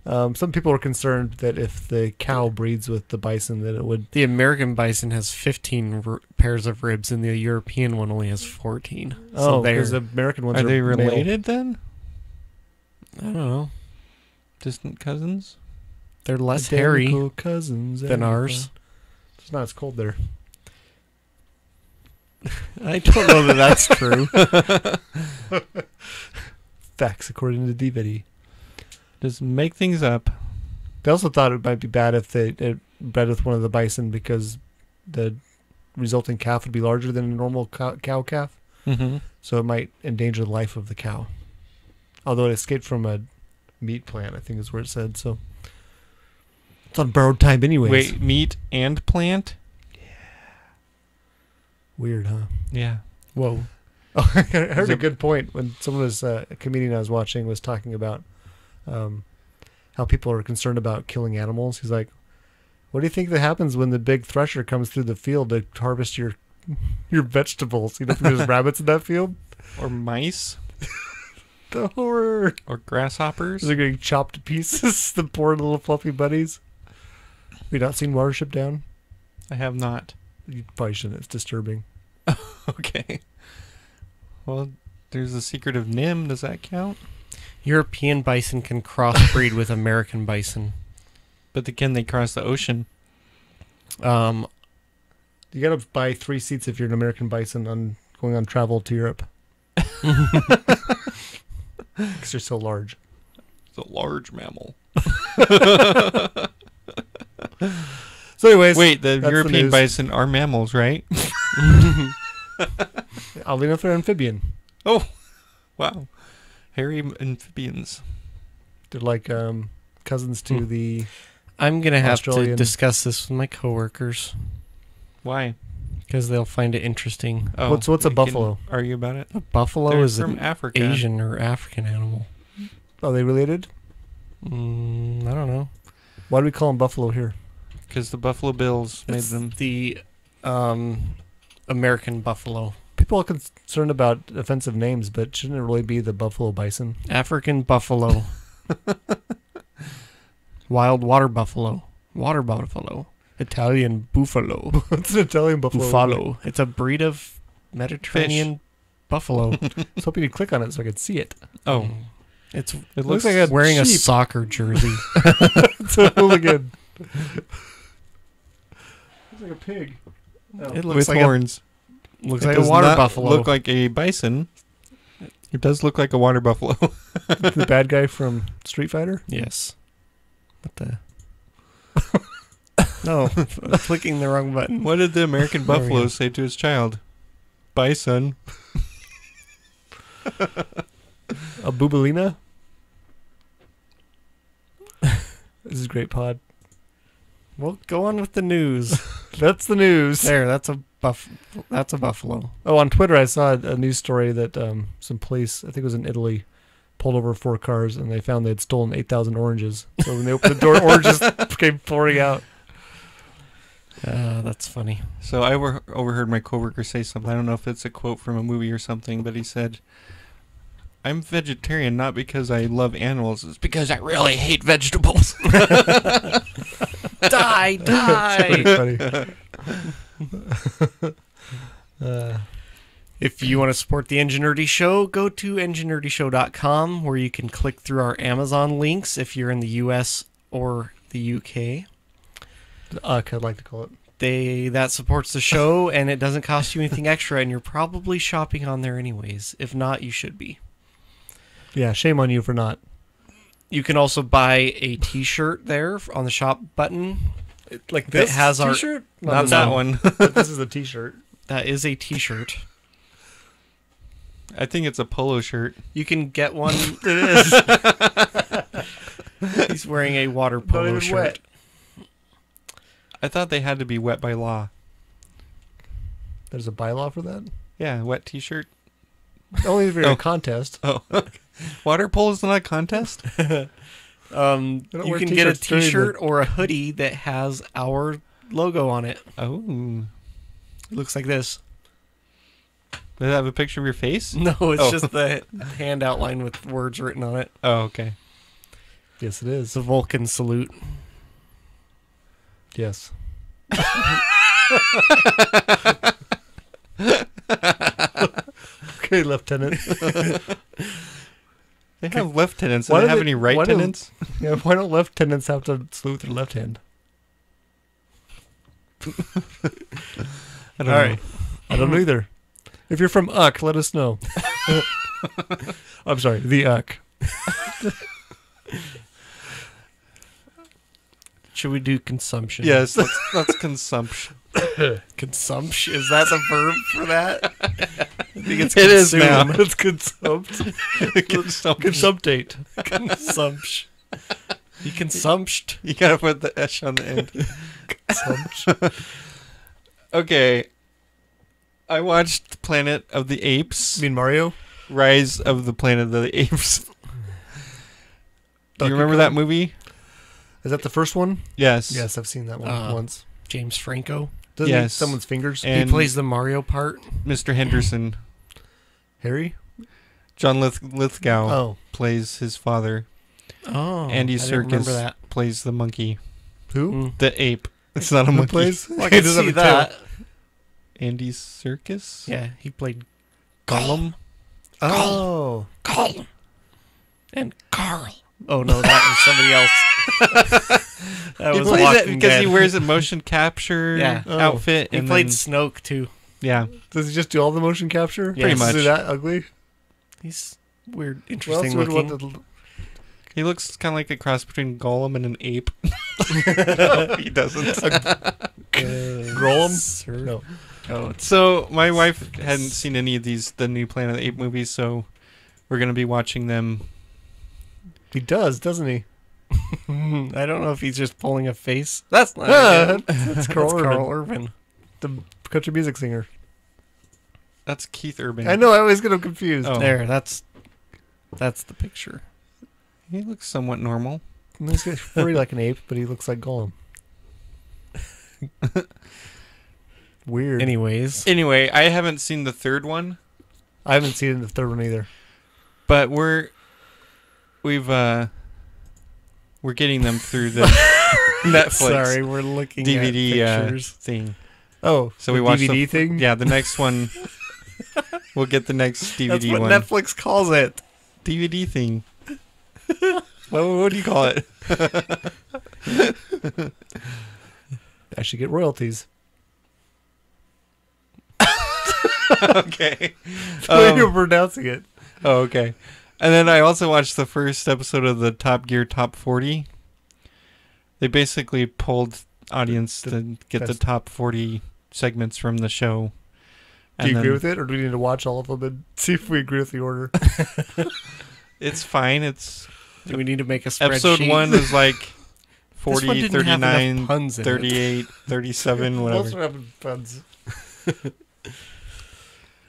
some people are concerned that if the cow breeds with the bison, that it would... The American bison has 15 pairs of ribs, and the European one only has 14. Oh, they're, because the American ones Are they male. related then? I don't know. Distant cousins? They're less hairy Identical cousins than ours. It's not as cold there. I don't know that that's true. Facts according to DVD. Just make things up. They also thought it might be bad if they bred with one of the bison, because the resulting calf would be larger than a normal cow calf. Mm-hmm. So it might endanger the life of the cow. Although it escaped from a meat plant, I think is where it said. So it's on borrowed time anyways. Wait, meat and plant? Weird, huh? Yeah. Whoa. Oh, I heard Is a it- good point when someone was a comedian I was watching was talking about how people are concerned about killing animals. He's like, "What do you think that happens when the big thresher comes through the field to harvest your vegetables? You know, if there's rabbits in that field, Or mice? the horror! Or grasshoppers? They're getting chopped to pieces. The poor little fluffy buddies. Have you not seen Watership Down? I have not. You probably shouldn't. It's disturbing. Okay. Well, there's the secret of Nim. Does that count? European bison can crossbreed with American bison. But can they cross the ocean? You gotta buy 3 seats if you're an American bison on going on travel to Europe. Because they're so large. It's a large mammal. So anyways, Wait, the that's European news. bison are mammals, right? Oddly enough, they're amphibian. Oh, wow. Hairy amphibians. They're like cousins to the... I'm going to have to Australian- discuss this with my coworkers Why? because they'll find it interesting. Oh, What's a we can buffalo? Argue about it. A buffalo They're is from an Africa. Asian or African animal. Are they related? I don't know. Why do we call them buffalo here? Because the Buffalo Bills made It's them. the American buffalo. People are concerned about offensive names, but shouldn't it really be the buffalo bison? African buffalo. Wild water buffalo. Water buffalo. Italian buffalo. What's an Italian buffalo? Buffalo. It's a breed of Mediterranean buffalo. I was hoping you'd click on it so I could see it. Oh, It's it looks looks like a wearing a sheep. soccer jersey. It's a hooligan. Looks like a pig. It looks with like horns. looks It like a does water not buffalo. Look like a bison. It does look like a water buffalo. The bad guy from Street Fighter? Yes. What the? No, I'm clicking the wrong button. What did the American There we buffalo go. say to his child? Bison. A bubalina? This is a great pod. Well, go on with the news. That's the news. There, that's a buffalo. Oh, on Twitter I saw a news story that some police, I think it was in Italy, pulled over 4 cars and they found they had stolen 8,000 oranges. So when they opened the door, oranges came pouring out. That's funny. So I overheard my coworker say something. I don't know if it's a quote from a movie or something, but he said, "I'm vegetarian not because I love animals. It's because I really hate vegetables." Die, Pretty die. funny. If you want to support the Enginerdy Show, go to enginerdyshow.com where you can click through our Amazon links if you're in the US or the UK. I'd like to call it. That supports the show and it doesn't cost you anything extra and you're probably shopping on there anyways. If not, you should be. Yeah, shame on you for not. You can also buy a T-shirt there on the shop button. Like this has our- T-shirt? Not that one. But this is a T-shirt. That is a T-shirt. I think it's a polo shirt. You can get one. It is. He's wearing a water Not polo even shirt. wet. I thought they had to be wet by law. There's a bylaw for that? Yeah, wet T-shirt. Only if you're in Oh. a contest. Oh, water polo is not a contest. don't You wear can get a T-shirts during T-shirt or a hoodie that has our logo on it. Oh, It looks like this. does it have a picture of your face? No, it's Oh. just the hand outline with words written on it. Oh, okay. Yes, it It's is. a Vulcan salute. Yes. Okay, Lieutenant. They have lieutenants. Do Why they do have they- any why right do- tenants? Yeah, why don't lieutenants have to salute their left hand? I don't All know. right. I don't know either. If you're from UCK, let us know. I'm sorry, the UCK. Should we do consumption? Yes, that's consumption. Consumption? Is that the verb for that? I think it's It is now. consume. It's consumped. Consumptate. Consumption. You consumption. You gotta put the S on the end. Okay. I watched Planet of the Apes. You mean Mario? Rise of the Planet of the Apes. Do Donkey you remember Kong? that movie? Is that the first one? Yes. Yes, I've seen that one once. James Franco. Doesn't he eat yes. someone's fingers? And He plays the Mario part. Mr. Henderson. Harry? John Lithgow Oh. plays his father. Oh, Andy I didn't remember Serkis that. plays the monkey. Who? Mm. The ape. It's not a Who monkey. plays? Well, I He can doesn't see have a tail. that. Andy Serkis? Yeah, he played Gollum? Oh. Gollum and Carl. Oh no, that was somebody else. That He was plays it Walking because he Dead. wears a motion capture Yeah. outfit. He and played then- Snoke too. yeah. Does he just do all the motion capture? Pretty Does he much. do that ugly? He's weird, Well, interesting that's what looking. He looks kind of like a cross between Gollum and an ape. No, he doesn't. Gollum? Sir. No. Oh, it's So my wife hadn't seen any of the new Planet of the Apes movies, so we're gonna be watching them. He does, doesn't he? I don't know if he's just pulling a face. That's not Ah, good. that's Carl That's Urban, Carl Urban. the country music singer. That's Keith Urban. I know, I always get him confused. Oh. There, that's the picture. He looks somewhat normal. He's furry like an ape, but he looks like Gollum. Weird. Anyways, Anyway, I haven't seen the third one, I haven't seen the third one either. but we're getting them through the Netflix sorry, we're looking DVD at pictures. thing. Oh, So the we watched DVD the thing? Yeah, the next one. We'll get the next DVD That's what one. Netflix calls it. DVD thing. What do you call it? I should get royalties. Okay. The way you're pronouncing it. Oh, okay. And then I also watched the first episode of the Top Gear Top 40. They basically polled audience to get the best. top 40 segments from the show. Do you agree with it, or do we need to watch all of them and see if we agree with the order? It's fine. It's Do we need to make a spreadsheet? episode 1 is like This one 40, didn't have enough 39, puns in it. 38, 37, Also whatever. having puns.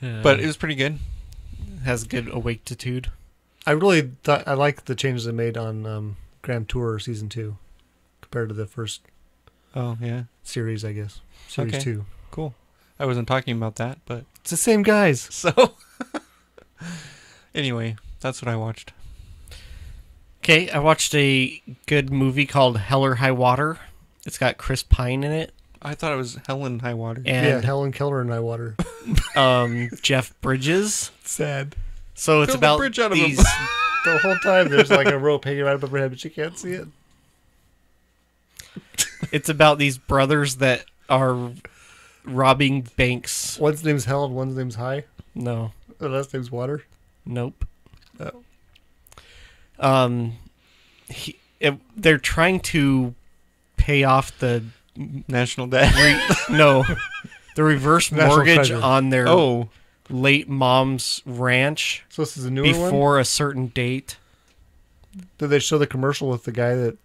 But it was pretty good. has good awakitude. I really thought I like the changes they made on Grand Tour Season 2 compared to the first Oh, yeah. series, I guess. Series Okay. 2. Cool. I wasn't talking about that, but It's the same guys. so anyway, that's what I watched. Okay, I watched a good movie called Hell or High Water. It's got Chris Pine in it I thought it was Hell in High Water. Yeah, and Helen Keller and Highwater. Jeff Bridges. Sad. So it's Fill the about bridge out of him. these. The whole time there's like a rope hanging right above her head, but she can't see it. It's about these brothers that are robbing banks. One's name's Helen, one's name's High. No, The last name's Water. nope. Oh. They're trying to pay off the National debt. the reverse National mortgage treasure. on their Oh, late mom's ranch So this is a newer one? before a certain date. Did they show the commercial with the guy that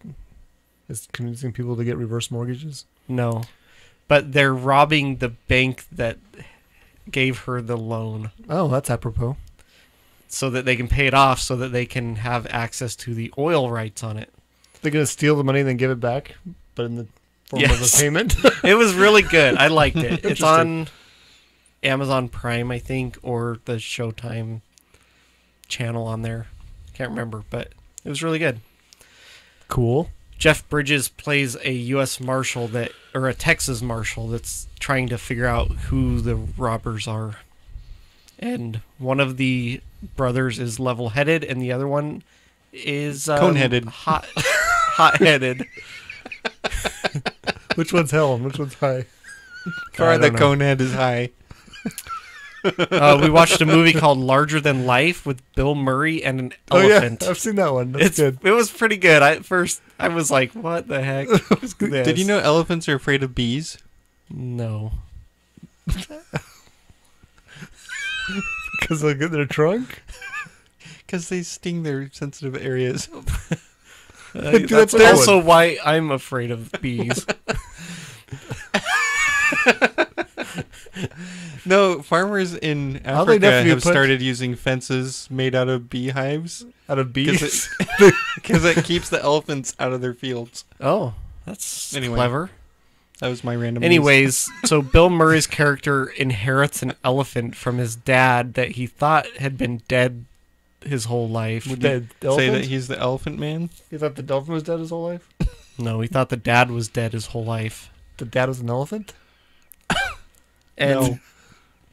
is convincing people to get reverse mortgages? No, but they're robbing the bank that gave her the loan Oh, that's apropos. so that they can pay it off, so that they can have access to the oil rights on it. They're going to steal the money and then give it back, but in the form of Yes. a payment? It was really good. I liked it. It's on Interesting. Amazon Prime, I think, or the Showtime channel on there. Can't remember, but it was really good. Cool. Jeff Bridges plays a U.S. Marshal or a Texas Marshal that's trying to figure out who the robbers are. And one of the brothers is level-headed, and the other one is Cone-headed. hot-headed. Which one's hell and which one's high? far I the don't know. cone head is high. We watched a movie called Larger Than Life with Bill Murray and an elephant. Oh, yeah. I've seen that one. That's good. It was pretty good. At first, I was like, what the heck is this? Did you know elephants are afraid of bees? No. Because they get their trunk? Because they sting their sensitive areas. Dude, That's that's also why I'm afraid of bees. No, farmers in How they Africa definitely have put- started using fences made out of beehives Out of bees? because it keeps the elephants out of their fields. Oh, that's Anyway. clever. That was my random. Anyways, so Bill Murray's character inherits an elephant from his dad that he thought had been dead his whole life. Would The you say that elephant? he's the elephant man? You thought the dolphin was dead his whole life? No, he thought the dad was dead his whole life. The dad was an elephant? And No.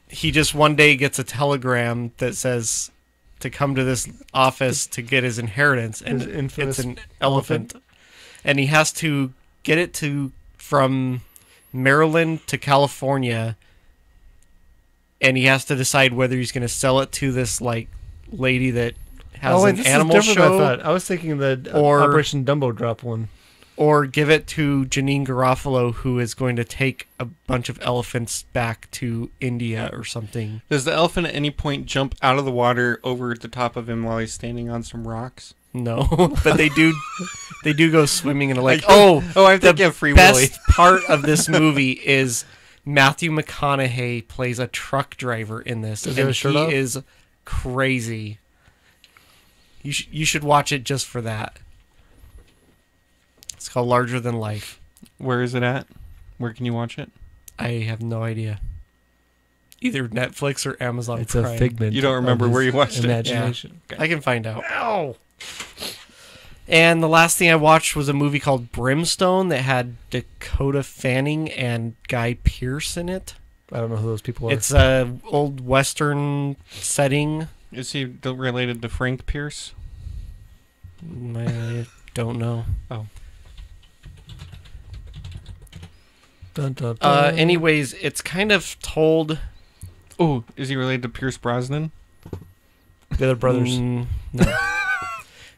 he just one day gets a telegram that says to come to this office to get his inheritance, and His infamous it's an elephant. And he has to get it from Maryland to California, and he has to decide whether he's going to sell it to this like lady that has an this animal is different than show, I thought. I was thinking the Or- Operation Dumbo Drop one. or give it to Janine Garofalo, who is going to take a bunch of elephants back to India or something. Does the elephant at any point jump out of the water over the top of him while he's standing on some rocks? No, but they do go swimming in a lake. I'm thinking of Free Willy. Best part of this movie is Matthew McConaughey plays a truck driver in this, Does he have and his shirt he off? is crazy. You should watch it just for that. It's called Larger Than Life. Where is it at? Where can you watch it? I have no idea. Either Netflix or Amazon It's Prime. a figment. You don't remember of where his you watched it? imagination. I can find out. Ow! And the last thing I watched was a movie called Brimstone that had Dakota Fanning and Guy Pearce in it. I don't know who those people are. It's a old Western setting. Is he related to Frank Pierce? I don't know. Dun, dun, dun. Anyways, it's kind of told. Oh, is he related to Pierce Brosnan? The other brothers. No.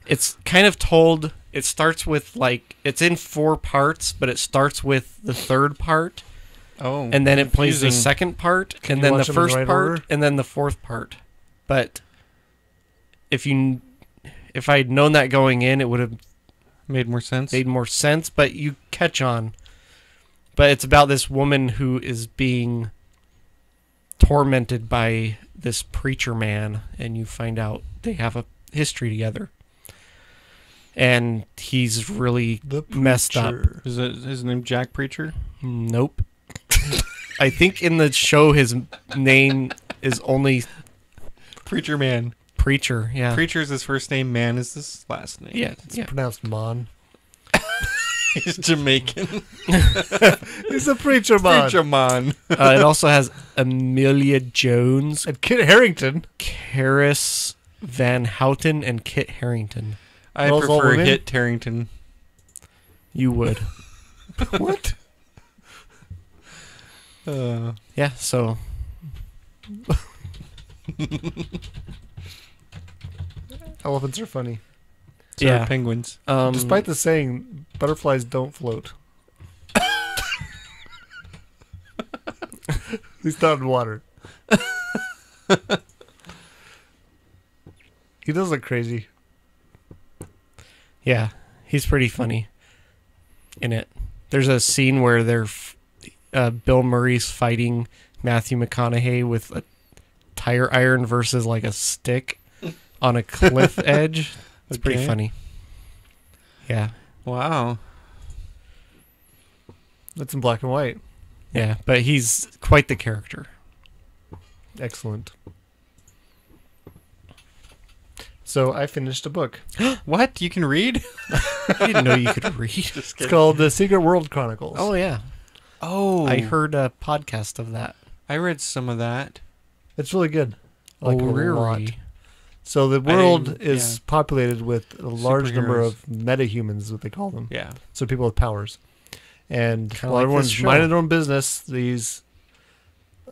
It's kind of told. It starts with it's in 4 parts, but it starts with the third part, Oh, and then it plays the confusing. second part, Can and you then the watch them in the first right part, order? and then the fourth part. But if I had known that going in, it would have Made more sense. made more sense. But you catch on. But it's about this woman who is being tormented by this preacher man, and you find out they have a history together. And he's really The messed up. preacher. Is it his name Jack Preacher? Nope. I think in the show his name is only Preacher Man. Preacher. Yeah. Preacher is his first name. Man is his last name. Yeah. It's Yeah. pronounced Mon. He's Jamaican. He's a preacher man. Preacher Man. It also has Amelia Jones, And Kit Harington. Karis Van Houten, and Kit Harington. I Those all prefer women? Hit Tarrington. You would. What? Yeah, so Elephants are funny. So Yeah. are penguins. Despite the saying, butterflies don't float. At least not in water. He does look crazy. Yeah, he's pretty funny in it. There's a scene where Bill Murray's fighting Matthew McConaughey with a tire iron versus like a stick on a cliff edge. It's pretty Okay. funny. Yeah, Wow. That's in black and white. yeah, but he's quite the character. Excellent. So I finished a book. What? You can read? I didn't know you could read. It's called The Secret World Chronicles. Oh yeah, Oh. I heard a podcast of that. I read some of that. It's really good. I like it a lot. really? So the world I- is yeah. populated with a large number Superheroes. of metahumans, what they call them. Yeah. So people with powers. And Kinda while like everyone's this show. minding their own business, these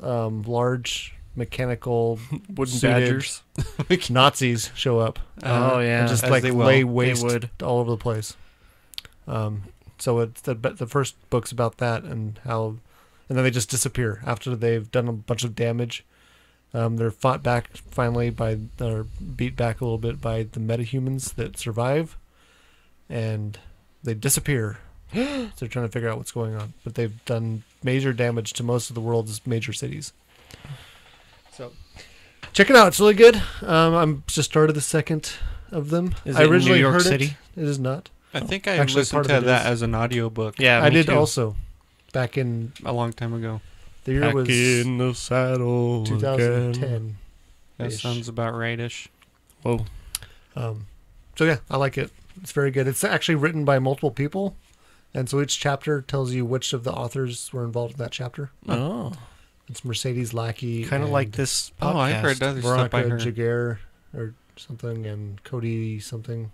large mechanical Wooden suited badgers. Nazis show up Oh yeah, and just as like they will. lay They waste would. all over the place. So it's the first book's about that and how, and then they just disappear after they've done a bunch of damage. They're fought back finally or beat back a little bit by the metahumans that survive, and they disappear. So they're trying to figure out what's going on, but they've done major damage to most of the world's major cities. So check it out; it's really good. I'm just started the second of them. Is I it in originally New York heard City? it is not. I think I Actually, listened part of to it that is. as an audiobook Yeah, I me did too. also back in a long time ago. the year Back was in the saddle 2010. That Ish. sounds about right-ish. Whoa. So yeah, I like it. It's very good. It's actually written by multiple people, and so each chapter tells you which of the authors were involved in that chapter. Oh, It's Mercedes Lackey, kind of and like this podcast. Oh, I heard other stuff by Veronica her. Jaguar or something, and Cody something.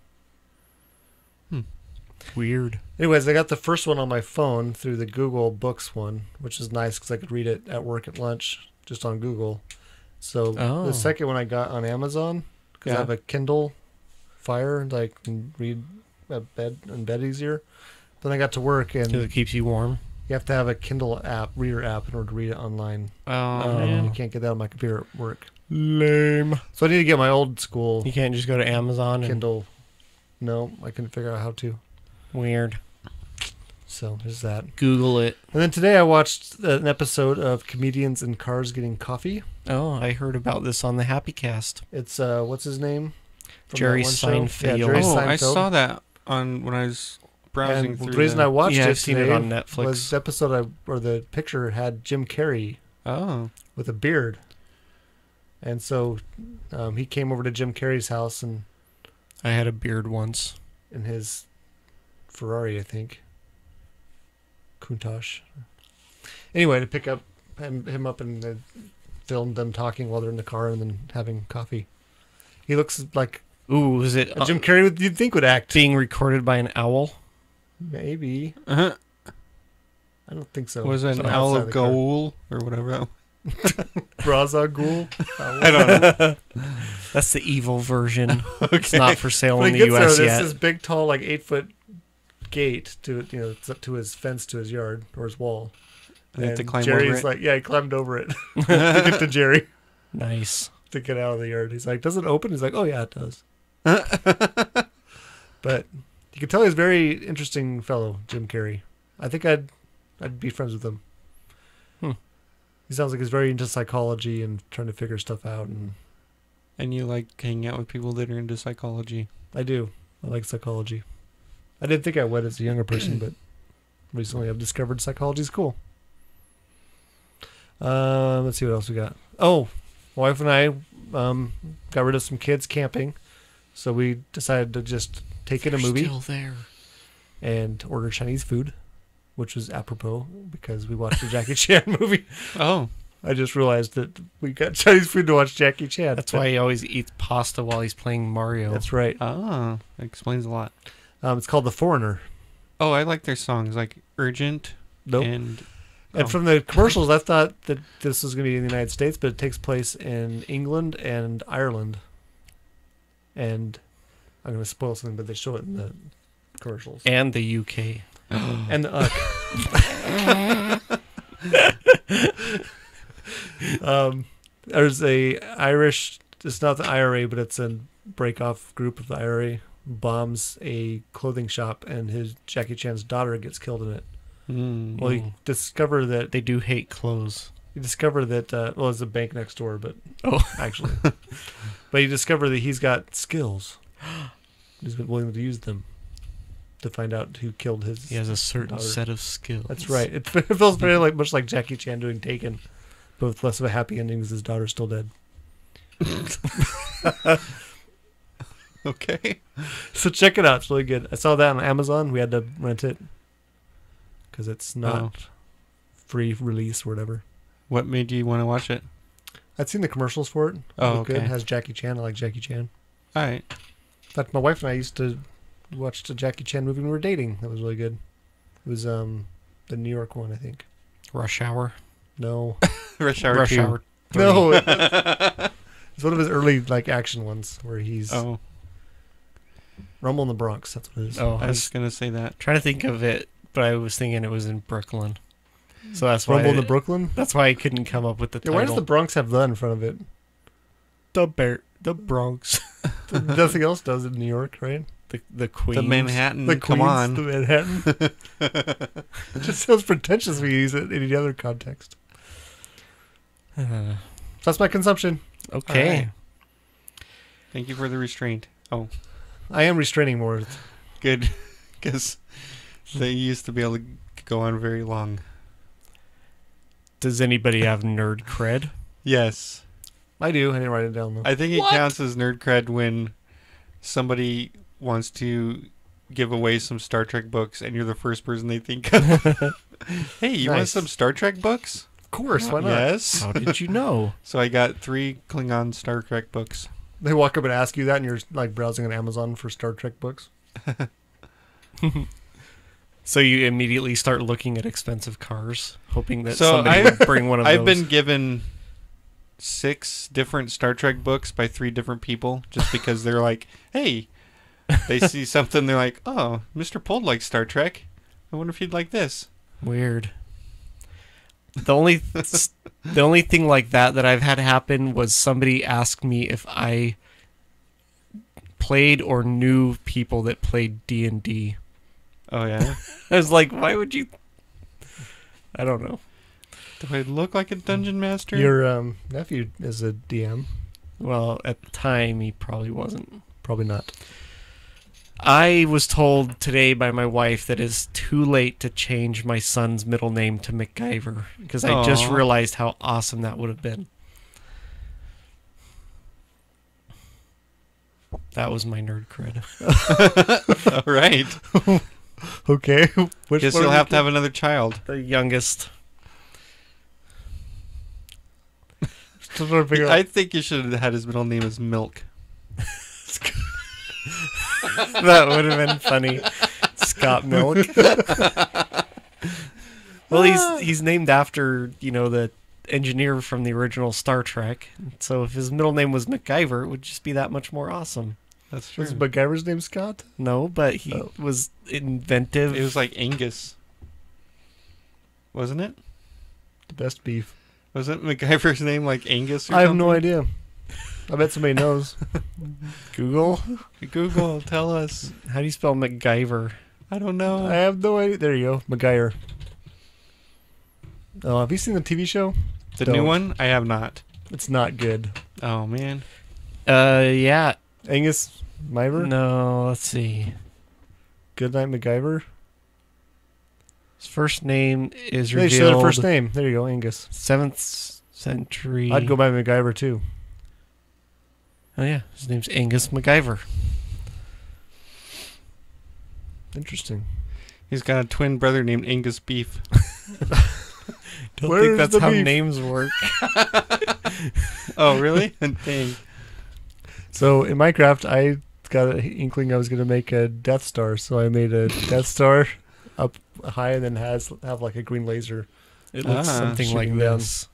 Weird. Anyways, I got the first one on my phone through the Google Books one, which is nice because I could read it at work at lunch just on Google. So Oh. the second one I got on Amazon because I Yeah. have a Kindle Fire and I can read in bed easier. Then I got to work and So it keeps you warm. you have to have a Kindle reader app in order to read it online. Oh, Oh. And man. you can't get that on my computer at work. Lame. So I need to get my old school You can't just go to Amazon and Kindle. No, I couldn't figure out how to. weird. So there's that. Google it. And then today I watched an episode of Comedians in Cars Getting Coffee. Oh, I heard about this on the Happy Cast. It's what's his name? From Jerry that one show? Seinfeld. Yeah, Jerry Oh, I Seinfeld. saw that on when I was browsing And through the reason I watched Yeah, it I've seen it today on Netflix. was the episode or the picture had Jim Carrey Oh. with a beard, and so he came over to Jim Carrey's house and I had a beard once. in his Ferrari, I think. Countach. Anyway, to pick up him up and they filmed them talking while they're in the car and then having coffee. He looks like Ooh, is it a Jim Carrey you'd think would act. being recorded by an owl? Maybe. Uh-huh. I don't think so. Was it an Outside owl the of car. gold or whatever? Raza Ghul? I don't know. That's the evil version. Okay. It's not for sale When in he the gets there, U.S. there's yet. this big, tall, like 8-foot gate to it's up to his fence to his yard or his wall. They have to And climb Jerry's over it. like, yeah, he climbed over it to get to Jerry Nice. to get out of the yard. He's like, does it open? He's like, oh yeah, it does. But you can tell he's a very interesting fellow, Jim Carrey. I think I'd be friends with him. He sounds like he's very into psychology and trying to figure stuff out, and And you like hanging out with people that are into psychology. I do. I like psychology. I didn't think I would as a younger person, but recently I've discovered psychology's cool. Let's see what else we got. Oh, my wife and I got rid of some kids camping, so we decided to just take in a movie Still there. and order Chinese food, which was apropos because we watched the Jackie Chan movie. Oh. I just realized that we got Chinese food to watch Jackie Chan. That's why he always eats pasta while he's playing Mario. That's right. Ah. That explains a lot. It's called The Foreigner. Oh, I like their songs, like Urgent Nope. and... And from the commercials, I thought that this was going to be in the United States, but it takes place in England and Ireland. And I'm going to spoil something, but they show it in the commercials. And the UK. And the there's a Irish, it's not the IRA, but it's a break-off group of the IRA, bombs a clothing shop, and Jackie Chan's daughter gets killed in it. Well, you discover that They do hate clothes. it's a bank next door, but actually, but you discover that he's got skills. He's been willing to use them to find out who killed his. He has a certain daughter. set of skills. That's right. It feels very much like Jackie Chan doing Taken, but with less of a happy ending because his daughter's still dead. Okay. So check it out. It's really good. I saw that on Amazon. We had to rent it because it's not free release or whatever. What made you want to watch it? I'd seen the commercials for it. Oh, Good. okay. It has Jackie Chan. I like Jackie Chan. All right. In fact, my wife and I used to watch the Jackie Chan movie when we were dating. That was really good. It was the New York one, I think. Rush Hour. No. Rush Hour Rush 2. Hour. No. It's one of his early action ones where he's Oh, Rumble in the Bronx. That's what it is. Oh, I was going to say that. trying to think of it, but I was thinking it was in Brooklyn. So that's why Rumble in the Brooklyn? that's why I couldn't come up with the Yeah, title. why does the Bronx have the in front of it? the Bronx, Nothing else does in New York, right? the Queens, The Manhattan. The Come Queens, on. the Manhattan. It just sounds pretentious when you use it in any other context. That's my consumption. Okay. All right. Thank you for the restraint. Oh, I am restraining more. good. Because they used to be able to go on very long. Does anybody have nerd cred? Yes. I do. I didn't write it down though. I think it counts as nerd cred when somebody wants to give away some Star Trek books and you're the first person they think of. Hey, you want Nice. some Star Trek books? Of course, why not? Yes. How did you know? So I got 3 Klingon Star Trek books. They walk up and ask you that, and you're like browsing on Amazon for Star Trek books. So you immediately start looking at expensive cars, hoping that So somebody would bring one of I've those. been given 6 different Star Trek books by 3 different people just because they're like, hey, they see something, they're like, oh, Mr. Pold likes Star Trek. I wonder if he'd like this. Weird. The only thing like that I've had happen was somebody asked me if I played or knew people that played D&D. Oh, yeah? I was like, why would you? I don't know. Do I look like a dungeon master? Your nephew is a DM. Well, at the time, he probably wasn't. Probably not. I was told today by my wife that it's too late to change my son's middle name to MacGyver because I just Aw. realized how awesome that would have been. That was my nerd cred. All right. Okay. Which Guess one you'll are have you to have another child. The youngest. Still trying to figure I out. think you should have had his middle name as Milk. That would have been funny. Scott Milk. Well, he's named after, the engineer from the original Star Trek. So if his middle name was MacGyver, it would just be that much more awesome. That's true. Was MacGyver's name Scott? No, but he Oh. was inventive. It was like Angus. Wasn't it? The best beef. Wasn't MacGyver's name like Angus or I have something? no idea. I bet somebody knows. Google. Google, tell us. How do you spell MacGyver? I don't know. I have no idea. There you go. MacGyver. Oh, have you seen the TV show? The Don't. new one? I have not. It's not good. Oh, man. Yeah. Angus Myver? No, let's see. Goodnight MacGyver? His first name is They should have revealed first name. There you go, Angus. 7th century. I'd go by MacGyver too. Oh yeah, his name's Angus MacGyver. Interesting. He's got a twin brother named Angus Beef. Don't Where's think that's the how beef? names work. Oh, really? Dang. So in Minecraft, I got an inkling I was going to make a Death Star, so I made a Death Star up high and then have like a green laser. It looks Ah, something like shooting down. this.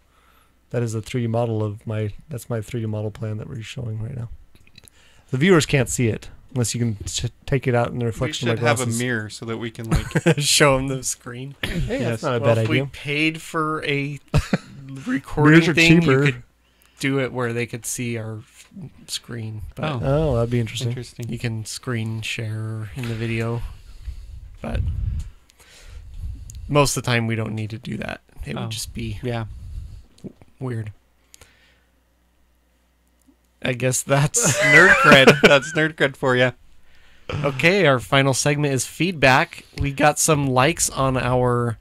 That is a 3D model of that's my 3D model plan that we're showing right now. The viewers can't see it, unless you can take it out in the We reflection of should my have a glasses. mirror so that we can like. Show him the screen. Hey, Yes. that's not a Well, bad if we idea. paid for a Mirrors recording are thing, cheaper. you could do it where they could see our screen. But Oh. Oh, that'd be interesting. Interesting. you can screen share in the video. But most of the time, we don't need to do that. It Oh. would just be Yeah. weird. I guess that's nerd cred. That's nerd cred for you. Okay, our final segment is feedback. We got some likes on our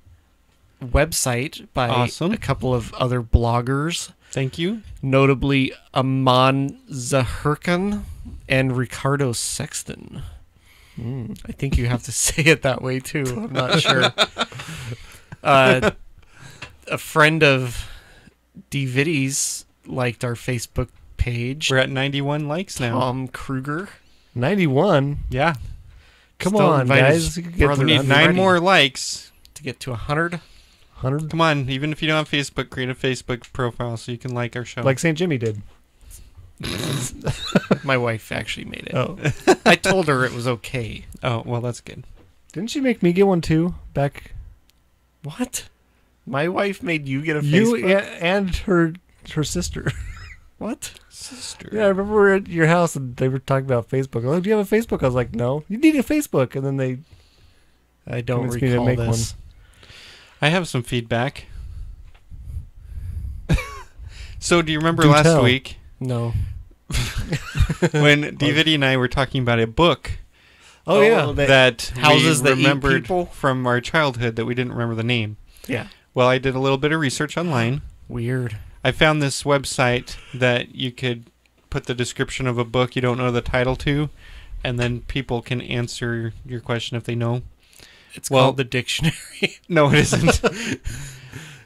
website by Awesome. a couple of other bloggers, Thank you. notably Aman Zahurkan and Ricardo Sexton. I think you have to say it that way too. I'm not sure. A friend of DViddy's liked our Facebook page. We're at 91 likes now. Tom Kruger. 91. Yeah. Come Still on, invite guys. his You could get brother to We need I'm 9 ready. more likes. To get to 100. 100, Come on, even if you don't have Facebook, create a Facebook profile so you can like our show. like St. Jimmy did. My wife actually made it. Oh, I told her it was okay. Oh, well, that's good. didn't she make me get one too? Back What? My wife made you get a you Facebook? and her sister. What? Sister. Yeah, I remember we were at your house and they were talking about Facebook. Like, do you have a Facebook? I was like, no. You need a Facebook, and then they. I don't Convinced me to recall make this. I have some feedback. So, do you remember Do last tell. week No. when DVD and I were talking about a book Oh, yeah. that houses we that eat remembered people? from our childhood that we didn't remember the name? Yeah. Well, I did a little bit of research online. Weird. I found this website that you could put the description of a book you don't know the title to, and then people can answer your question if they know. It's Well- called the dictionary. No, it isn't.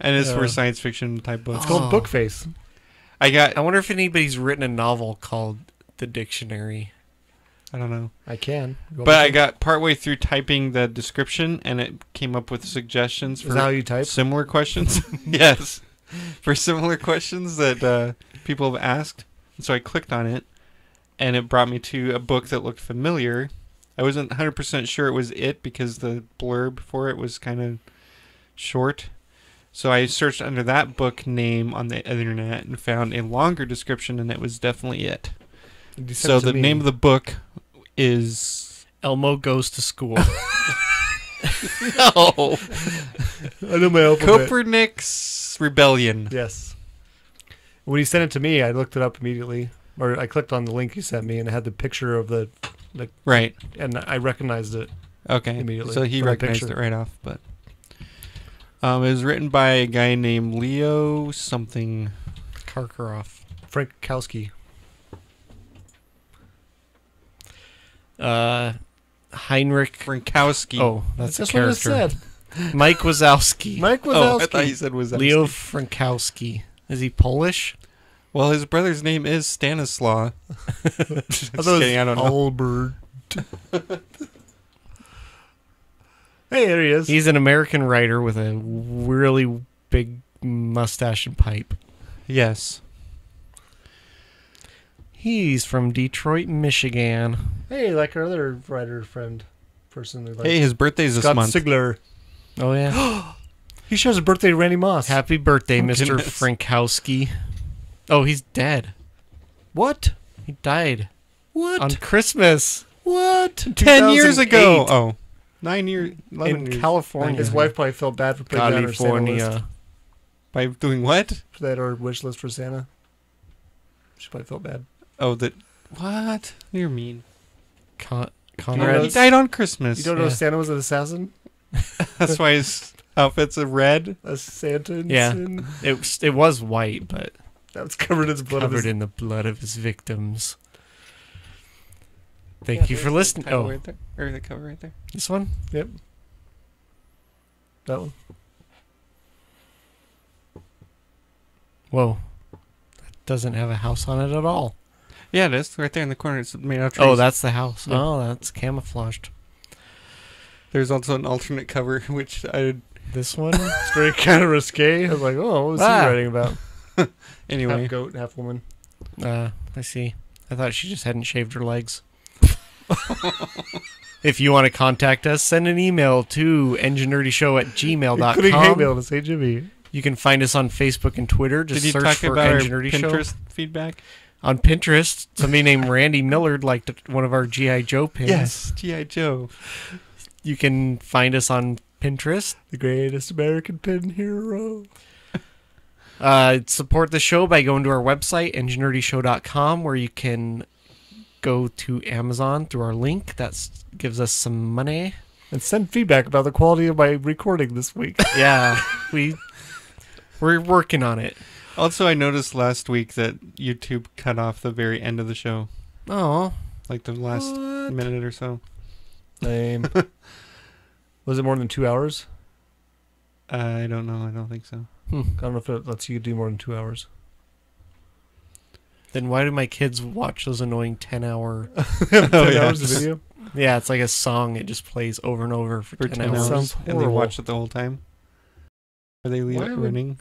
And it's for Yeah. science fiction type books. It's called Oh. Bookface. I got, I wonder if anybody's written a novel called The Dictionary. I don't know. I can. But I got partway through typing the description, and it came up with suggestions Is that how for you type? similar questions. Yes. For similar questions that people have asked. So I clicked on it, and it brought me to a book that looked familiar. I wasn't 100% sure it was it because the blurb for it was kind of short. So I searched under that book name on the internet and found a longer description, and it was definitely it. You sent So it to the me. name of the book is... Elmo Goes to School. No! I know my alphabet. Copernic's Rebellion. Yes. When you sent it to me, I looked it up immediately, or I clicked on the link you sent me, and it had the picture of the, Right. and I recognized it. Okay. Immediately So he from the recognized picture. it right off, but it was written by a guy named Leo something. Karkaroff. Frankowski. Heinrich. Frankowski. Oh, that's a That's what it character. said. Mike Wazowski. Mike Oh, I Wazowski. thought you said was Leo Frankowski. Is he Polish? Well, his brother's name is Stanislaw. Just kidding, I don't know. Albert. Hey, there he is. He's an American writer with a really big mustache and pipe. Yes. He's from Detroit, Michigan. Hey, like our other writer friend, person. We like. Hey, his birthday's this Scott month. Sigler. Oh, yeah. He shares a birthday to Randy Moss. Happy birthday, Oh, Mr. goodness. Frankowski. Oh, he's dead. What? He died What? on Christmas What? 10 years 2008. ago. Oh. 9 years. 11 in years. California. His wife probably felt bad for putting that on her Santa list. California. By doing what? Put that on her wish list for Santa. She probably felt bad. Oh, that. What? You're mean. know He Conrad. died on Christmas. You don't know Yeah. Santa was an assassin? That's why his outfit's a red. A Santa in Yeah. sin? It was white, but That was covered in his blood. covered of his, in the blood of his victims. Thank you for listening. Oh, Oh, right there. Or the cover right there. this one? Yep. That one. Whoa. That doesn't have a house on it at all. Yeah, it is. Right there in the corner. It's made out of trees. Oh, that's the house. Yeah. Oh, that's camouflaged. There's also an alternate cover, which I... This one? It's very kind of risque. I was like, oh, what was Ah. he writing about? Anyway. Half goat, half woman. I see. I thought she just hadn't shaved her legs. If you want to contact us, send an email to enginerdyshow@gmail.com. Including hate mail to say Jimmy. You can find us on Facebook and Twitter. Just Did you search talk for about our Enginerdy Show. Pinterest feedback? On Pinterest, somebody named Randy Millard liked one of our G.I. Joe pins. Yes, G.I. Joe. You can find us on Pinterest. The greatest American pin hero. Support the show by going to our website, enginerdyshow.com, where you can go to Amazon through our link. That gives us some money. And send feedback about the quality of my recording this week. Yeah, we're working on it. Also, I noticed last week that YouTube cut off the very end of the show, Oh, like the last minute or so. Lame. Was it more than 2 hours? I don't know. I don't think so. I don't know if it lets you do more than 2 hours. then why do my kids watch those annoying 10-hour... 10 yeah. hours of video? Yeah, it's like a song. It just plays over and over for 10 10 hours. hours, Sounds and they horrible. watch it the whole time. Or they leave Why it would- running.